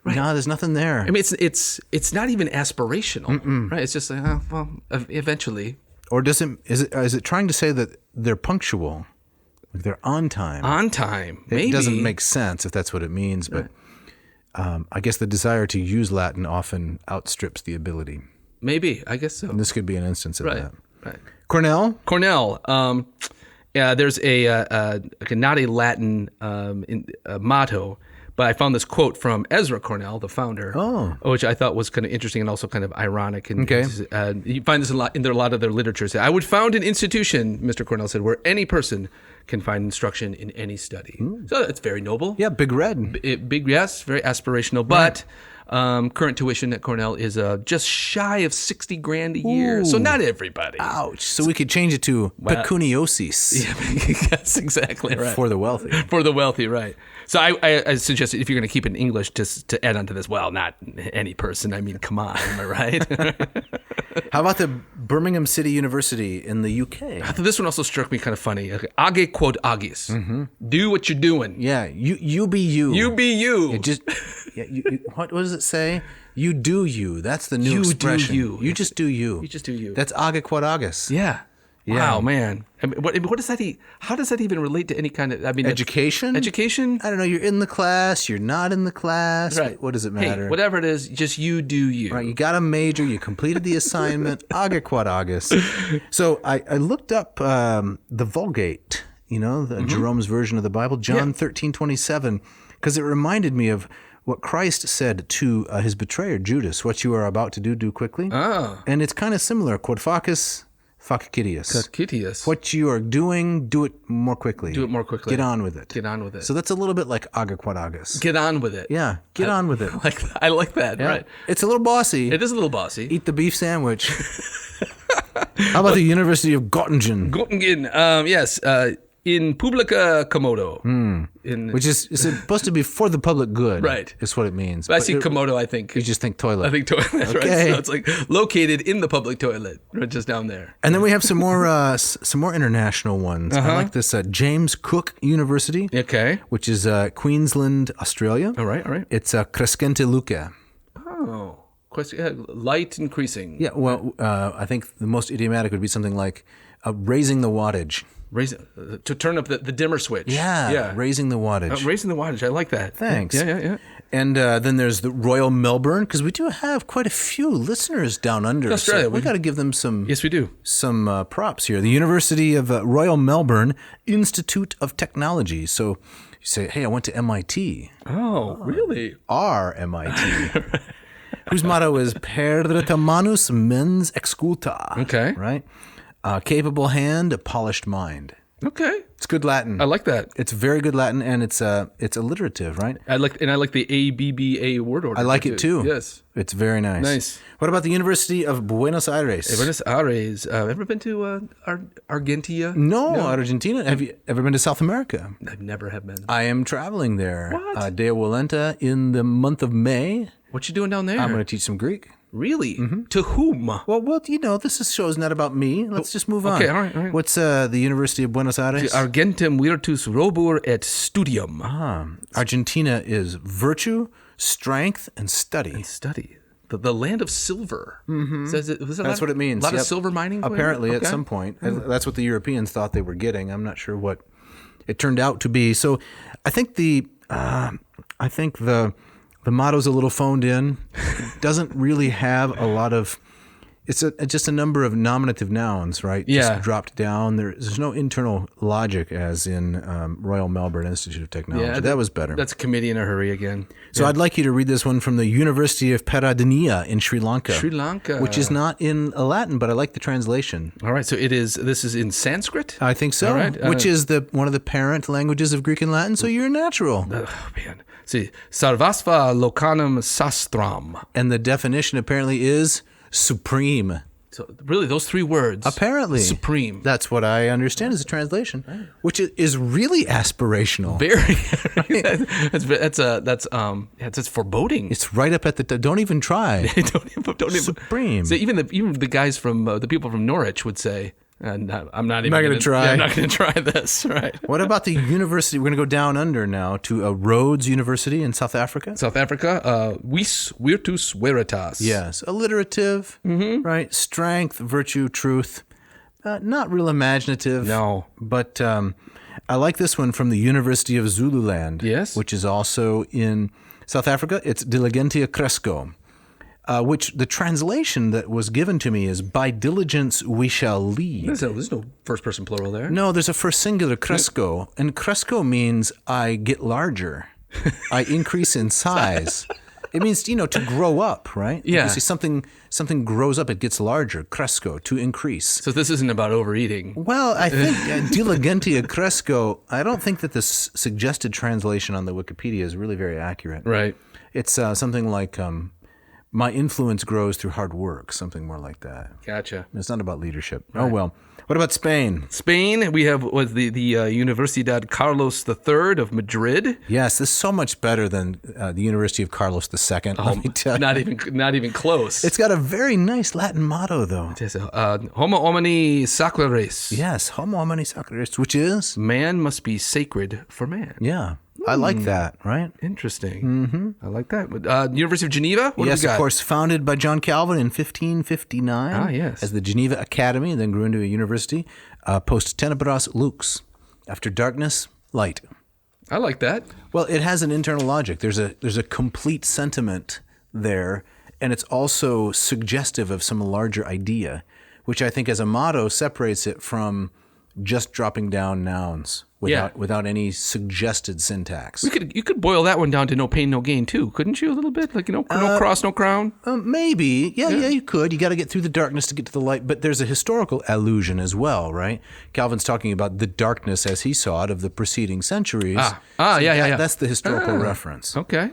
Speaker 3: No, there's nothing there.
Speaker 2: I mean, it's not even aspirational, right? It's just like, eventually.
Speaker 3: Or is it trying to say that they're punctual? Like they're on time?
Speaker 2: On time, maybe.
Speaker 3: It doesn't make sense if that's what it means, but I guess the desire to use Latin often outstrips the ability.
Speaker 2: Maybe, I guess so.
Speaker 3: And this could be an instance of that.
Speaker 2: Right.
Speaker 3: Cornell.
Speaker 2: Yeah, there's not a Latin motto, but I found this quote from Ezra Cornell, the founder, which I thought was kind of interesting and also kind of ironic. And you find this in a lot of their literature. I would found an institution, Mr. Cornell said, where any person can find instruction in any study. So it's very noble.
Speaker 3: Yeah, big red.
Speaker 2: Yes, very aspirational, but... current tuition at Cornell is just shy of $60,000 a year. So not everybody.
Speaker 3: Ouch. So we could change it to pecuniosis.
Speaker 2: Yeah, that's exactly right.
Speaker 3: For the wealthy.
Speaker 2: For the wealthy, right. So I suggest if you're going to keep it in English, just to add on to this, well, not any person. I mean, come on, am I right?
Speaker 3: How about the Birmingham City University in the UK?
Speaker 2: This one also struck me kind of funny. Age quod agis. Do what you're doing.
Speaker 3: Yeah, you be you.
Speaker 2: You be you.
Speaker 3: What does it say? You do you. That's the new expression.
Speaker 2: You do you.
Speaker 3: You just do you.
Speaker 2: You just do you.
Speaker 3: That's age quod agis.
Speaker 2: Yeah. Wow, man. I mean, what does that? How does that even relate to any kind of? I mean,
Speaker 3: education.
Speaker 2: Education.
Speaker 3: I don't know. You're in the class. You're not in the class.
Speaker 2: Right.
Speaker 3: What does it matter?
Speaker 2: Hey, whatever it is, just you do you.
Speaker 3: Right. You got a major. You completed the assignment. Age quod agis. So I looked up the Vulgate. Jerome's version of the Bible, John 13:27, because it reminded me of what Christ said to his betrayer Judas. What you are about to do quickly. And it's kind of similar. Quod facis. Facitius. What you are doing, do it more quickly.
Speaker 2: Do it more quickly.
Speaker 3: Get on with it.
Speaker 2: Get on with it.
Speaker 3: So that's a little bit like age quod agis.
Speaker 2: Get on with it.
Speaker 3: Yeah, get on with it.
Speaker 2: I like that. Yeah. Right.
Speaker 3: It's a little bossy.
Speaker 2: It is a little bossy.
Speaker 3: Eat the beef sandwich. How about the University of Göttingen?
Speaker 2: Göttingen, yes. In publica commodo.
Speaker 3: Which is supposed to be for the public good.
Speaker 2: Right.
Speaker 3: Is what it means.
Speaker 2: But I see commodo, I think.
Speaker 3: You just think toilet.
Speaker 2: I think toilet,
Speaker 3: okay.
Speaker 2: Right? So it's like located in the public toilet, right, just down there.
Speaker 3: And then we have some more international ones. I like this James Cook University.
Speaker 2: Okay.
Speaker 3: Which is Queensland, Australia.
Speaker 2: All right.
Speaker 3: It's Crescente Luca.
Speaker 2: Oh. Light increasing.
Speaker 3: Yeah, well, I think the most idiomatic would be something like raising the wattage.
Speaker 2: To turn up the dimmer switch.
Speaker 3: Yeah. Raising the wattage.
Speaker 2: Raising the wattage. I like that.
Speaker 3: Thanks.
Speaker 2: Yeah.
Speaker 3: And then there's the Royal Melbourne, because we do have quite a few listeners down under.
Speaker 2: Australia.
Speaker 3: So we got to give them some.
Speaker 2: Yes, we do.
Speaker 3: Some props here. The University of Royal Melbourne Institute of Technology. So you say, hey, I went to MIT.
Speaker 2: Oh, really?
Speaker 3: Our MIT. Whose motto is Perdita manus mens exculta.
Speaker 2: Okay.
Speaker 3: Right? Capable hand, a polished mind.
Speaker 2: Okay.
Speaker 3: It's good Latin.
Speaker 2: I like that.
Speaker 3: It's very good Latin, and it's alliterative, right?
Speaker 2: I like the ABBA word order.
Speaker 3: I like it too.
Speaker 2: Yes.
Speaker 3: It's very nice.
Speaker 2: Nice.
Speaker 3: What about the University of Buenos Aires?
Speaker 2: Buenos Aires. Ever been to Argentina?
Speaker 3: No, Argentina. Have you ever been to South America?
Speaker 2: I never have been.
Speaker 3: I am traveling there.
Speaker 2: What?
Speaker 3: Dea Volenta in the month of May.
Speaker 2: What you doing down there?
Speaker 3: I'm going to teach some Greek.
Speaker 2: Really? To whom?
Speaker 3: Well, this show's not about me. Let's just move on.
Speaker 2: Okay, all right.
Speaker 3: What's the University of Buenos Aires?
Speaker 2: Argentem virtus robur et studium.
Speaker 3: Argentina is virtue, strength, and study.
Speaker 2: The land of silver.
Speaker 3: Mm-hmm. That's what it means.
Speaker 2: A lot of silver mining?
Speaker 3: Apparently, at some point. That's what the Europeans thought they were getting. I'm not sure what it turned out to be. So I think the motto's a little phoned in. It doesn't really have a lot of... It's just a number of nominative nouns, right?
Speaker 2: Yeah.
Speaker 3: Just dropped down. There's no internal logic as in Royal Melbourne Institute of Technology.
Speaker 2: Yeah,
Speaker 3: that was better.
Speaker 2: That's a committee in a hurry again.
Speaker 3: So I'd like you to read this one from the University of Peradeniya in Sri Lanka.
Speaker 2: Sri Lanka.
Speaker 3: Which is not in Latin, but I like the translation.
Speaker 2: All right, so this is in Sanskrit?
Speaker 3: I think so.
Speaker 2: All right.
Speaker 3: Which is one of the parent languages of Greek and Latin, so you're natural.
Speaker 2: Oh, man. See, Sarvasva Lokanam Sastram.
Speaker 3: And the definition apparently is supreme.
Speaker 2: So really, those three words.
Speaker 3: Apparently.
Speaker 2: Supreme.
Speaker 3: That's what I understand as a translation, which is really aspirational.
Speaker 2: Very. That's foreboding.
Speaker 3: It's right up at the... Don't even try.
Speaker 2: don't even.
Speaker 3: Supreme.
Speaker 2: So even the guys from the people from Norwich would say, I'm not even
Speaker 3: going to try.
Speaker 2: Yeah, I'm not going to try this. Right.
Speaker 3: What about the university? We're going to go down under now to Rhodes University in South Africa.
Speaker 2: South Africa, vis virtus veritas.
Speaker 3: Yes, alliterative, right? Strength, virtue, truth. Not real imaginative.
Speaker 2: No.
Speaker 3: But I like this one from the University of Zululand.
Speaker 2: Yes.
Speaker 3: Which is also in South Africa. It's Diligentia Cresco. Which the translation that was given to me is, by diligence we shall lead.
Speaker 2: There's no first person plural there.
Speaker 3: No, there's a first singular, cresco. And cresco means I get larger. I increase in size. It means, to grow up, right?
Speaker 2: Yeah.
Speaker 3: You see something grows up, it gets larger. Cresco, to increase.
Speaker 2: So this isn't about overeating.
Speaker 3: Well, I think Diligentia Cresco, I don't think that the suggested translation on the Wikipedia is really very accurate.
Speaker 2: Right.
Speaker 3: It's something like... my influence grows through hard work, something more like that.
Speaker 2: Gotcha.
Speaker 3: It's not about leadership. Right. Oh, well. What about Spain?
Speaker 2: Spain, we have the Universidad Carlos III of Madrid.
Speaker 3: Yes, this is so much better than the University of Carlos II. Let me tell you.
Speaker 2: Not even close.
Speaker 3: It's got a very nice Latin motto, though.
Speaker 2: It is, Homo homini sacra res.
Speaker 3: Yes, Homo homini sacra res, which is?
Speaker 2: Man must be sacred for man.
Speaker 3: Yeah. I like that, right?
Speaker 2: Interesting. Mm-hmm. I like that. University of Geneva? What
Speaker 3: yes,
Speaker 2: do we got?
Speaker 3: Of course, founded by John Calvin in 1559.
Speaker 2: Ah, yes.
Speaker 3: As the Geneva Academy, and then grew into a university. Post tenebras lux. After darkness, light.
Speaker 2: I like that.
Speaker 3: Well, it has an internal logic. There's a complete sentiment there, and it's also suggestive of some larger idea, which I think as a motto separates it from just dropping down nouns without any suggested syntax.
Speaker 2: You could boil that one down to no pain, no gain too, couldn't you? A little bit, like no cross, no crown.
Speaker 3: Maybe, yeah, you could. You got to get through the darkness to get to the light. But there's a historical allusion as well, right? Calvin's talking about the darkness as he saw it of the preceding centuries.
Speaker 2: Yeah.
Speaker 3: That's the historical reference.
Speaker 2: Okay.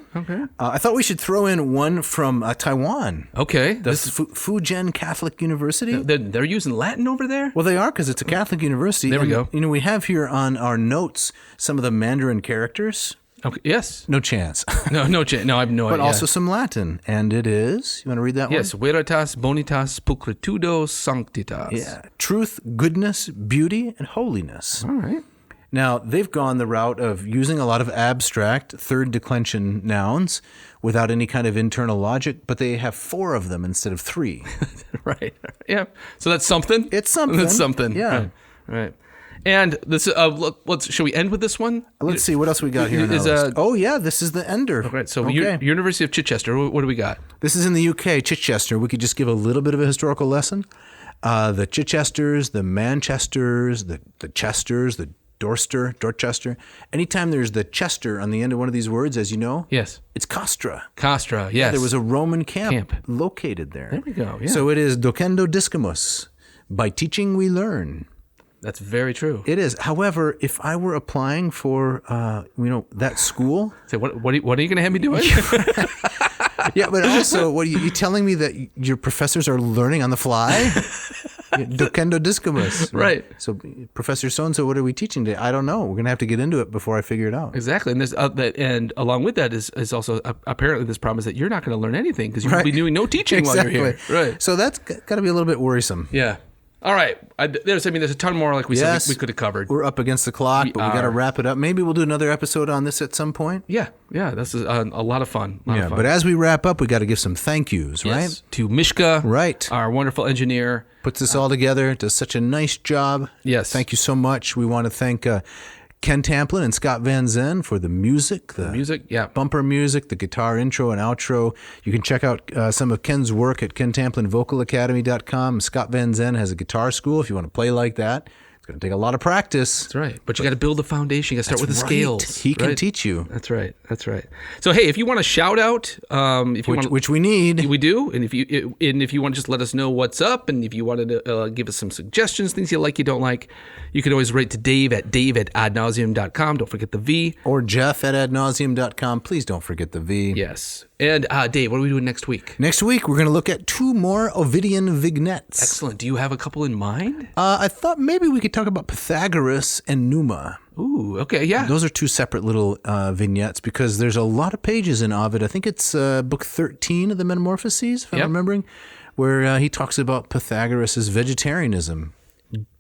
Speaker 3: I thought we should throw in one from Taiwan.
Speaker 2: Okay.
Speaker 3: The Fujian Catholic University.
Speaker 2: They're using Latin over there?
Speaker 3: Well, they are, because it's a Catholic university.
Speaker 2: There we go.
Speaker 3: We have here on our notes some of the Mandarin characters.
Speaker 2: Okay. Yes.
Speaker 3: No chance.
Speaker 2: No chance. No, I have no idea.
Speaker 3: But also some Latin. And it is, you want to read that one?
Speaker 2: Yes. Veritas, bonitas, pulchritudo, sanctitas.
Speaker 3: Yeah. Truth, goodness, beauty, and holiness.
Speaker 2: All right.
Speaker 3: Now, they've gone the route of using a lot of abstract third declension nouns without any kind of internal logic, but they have 4 of them instead of 3.
Speaker 2: Right. Yeah. So that's something?
Speaker 3: It's something.
Speaker 2: That's something.
Speaker 3: Yeah.
Speaker 2: Right. And this, shall we end with this one?
Speaker 3: Let's see what else we got here. This is the ender.
Speaker 2: Okay, so University of Chichester. What do we got?
Speaker 3: This is in the UK, Chichester. We could just give a little bit of a historical lesson. The Chichesters, the Manchesters, the Chesters, the Dorchester. Anytime there's the Chester on the end of one of these words, as you know,
Speaker 2: yes,
Speaker 3: it's Castra.
Speaker 2: Castra, yes.
Speaker 3: There was a Roman camp located there.
Speaker 2: There we go. Yeah.
Speaker 3: So it is docendo discimus. By teaching we learn.
Speaker 2: That's very true.
Speaker 3: It is. However, if I were applying for, that school.
Speaker 2: So what are you going to have me doing?
Speaker 3: Yeah, but also, what are you telling me that your professors are learning on the fly? Docendo discimus.
Speaker 2: Right.
Speaker 3: So, Professor so-and-so, what are we teaching today? I don't know. We're going to have to get into it before I figure it out.
Speaker 2: Exactly. And and along with that is also apparently this promise that you're not going to learn anything because you'll be doing no teaching while you're here. Right.
Speaker 3: So that's got to be a little bit worrisome.
Speaker 2: Yeah. All right. There's a ton more, like we said, we could have covered.
Speaker 3: We're up against the clock, but we got to wrap it up. Maybe we'll do another episode on this at some point.
Speaker 2: Yeah. This is a lot of fun.
Speaker 3: But as we wrap up, we got to give some thank yous, right?
Speaker 2: To Mishka,
Speaker 3: right,
Speaker 2: our wonderful engineer.
Speaker 3: Puts this all together, does such a nice job.
Speaker 2: Yes.
Speaker 3: Thank you so much. We want to thank Ken Tamplin and Scott Van Zen for the music, bumper music, the guitar intro and outro. You can check out some of Ken's work at kentamblinvocalacademy.com. Scott Van Zen has a guitar school if you want to play like that. It's going to take a lot of practice.
Speaker 2: That's right. But you got to build the foundation. You got to start with the scales.
Speaker 3: He can teach you.
Speaker 2: That's right. So, hey, if you want to shout out,
Speaker 3: which we need.
Speaker 2: We do. And if you want to just let us know what's up, and if you wanted to give us some suggestions, things you like, you don't like, you can always write to Dave at adnauseam.com. Don't forget the V.
Speaker 3: Or Jeff at adnauseam.com. Please don't forget the V.
Speaker 2: Yes. And Dave, what are we doing next week?
Speaker 3: Next week, we're going to look at 2 more Ovidian vignettes.
Speaker 2: Excellent. Do you have a couple in mind?
Speaker 3: I thought maybe we could talk about Pythagoras and Numa.
Speaker 2: Ooh, okay, yeah.
Speaker 3: Those are 2 separate little vignettes because there's a lot of pages in Ovid. I think it's book 13 of the Metamorphoses, if I'm remembering, where he talks about Pythagoras' vegetarianism.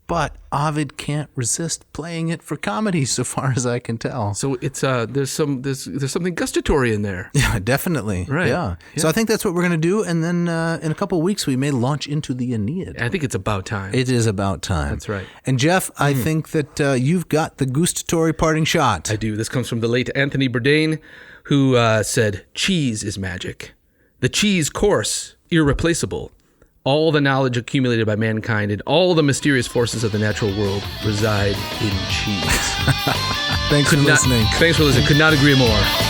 Speaker 3: But Ovid can't resist playing it for comedy, so far as I can tell.
Speaker 2: So it's there's something gustatory in there.
Speaker 3: Yeah, definitely.
Speaker 2: Right.
Speaker 3: Yeah. So I think that's what we're going to do, and then in a couple of weeks we may launch into the Aeneid.
Speaker 2: I think it's about time.
Speaker 3: It is about time.
Speaker 2: That's right.
Speaker 3: And Jeff, I think that you've got the gustatory parting shot.
Speaker 2: I do. This comes from the late Anthony Bourdain, who said, "Cheese is magic. The cheese course, irreplaceable. All the knowledge accumulated by mankind and all the mysterious forces of the natural world reside in cheese."
Speaker 3: Thanks for listening.
Speaker 2: Thanks for listening. Could not agree more.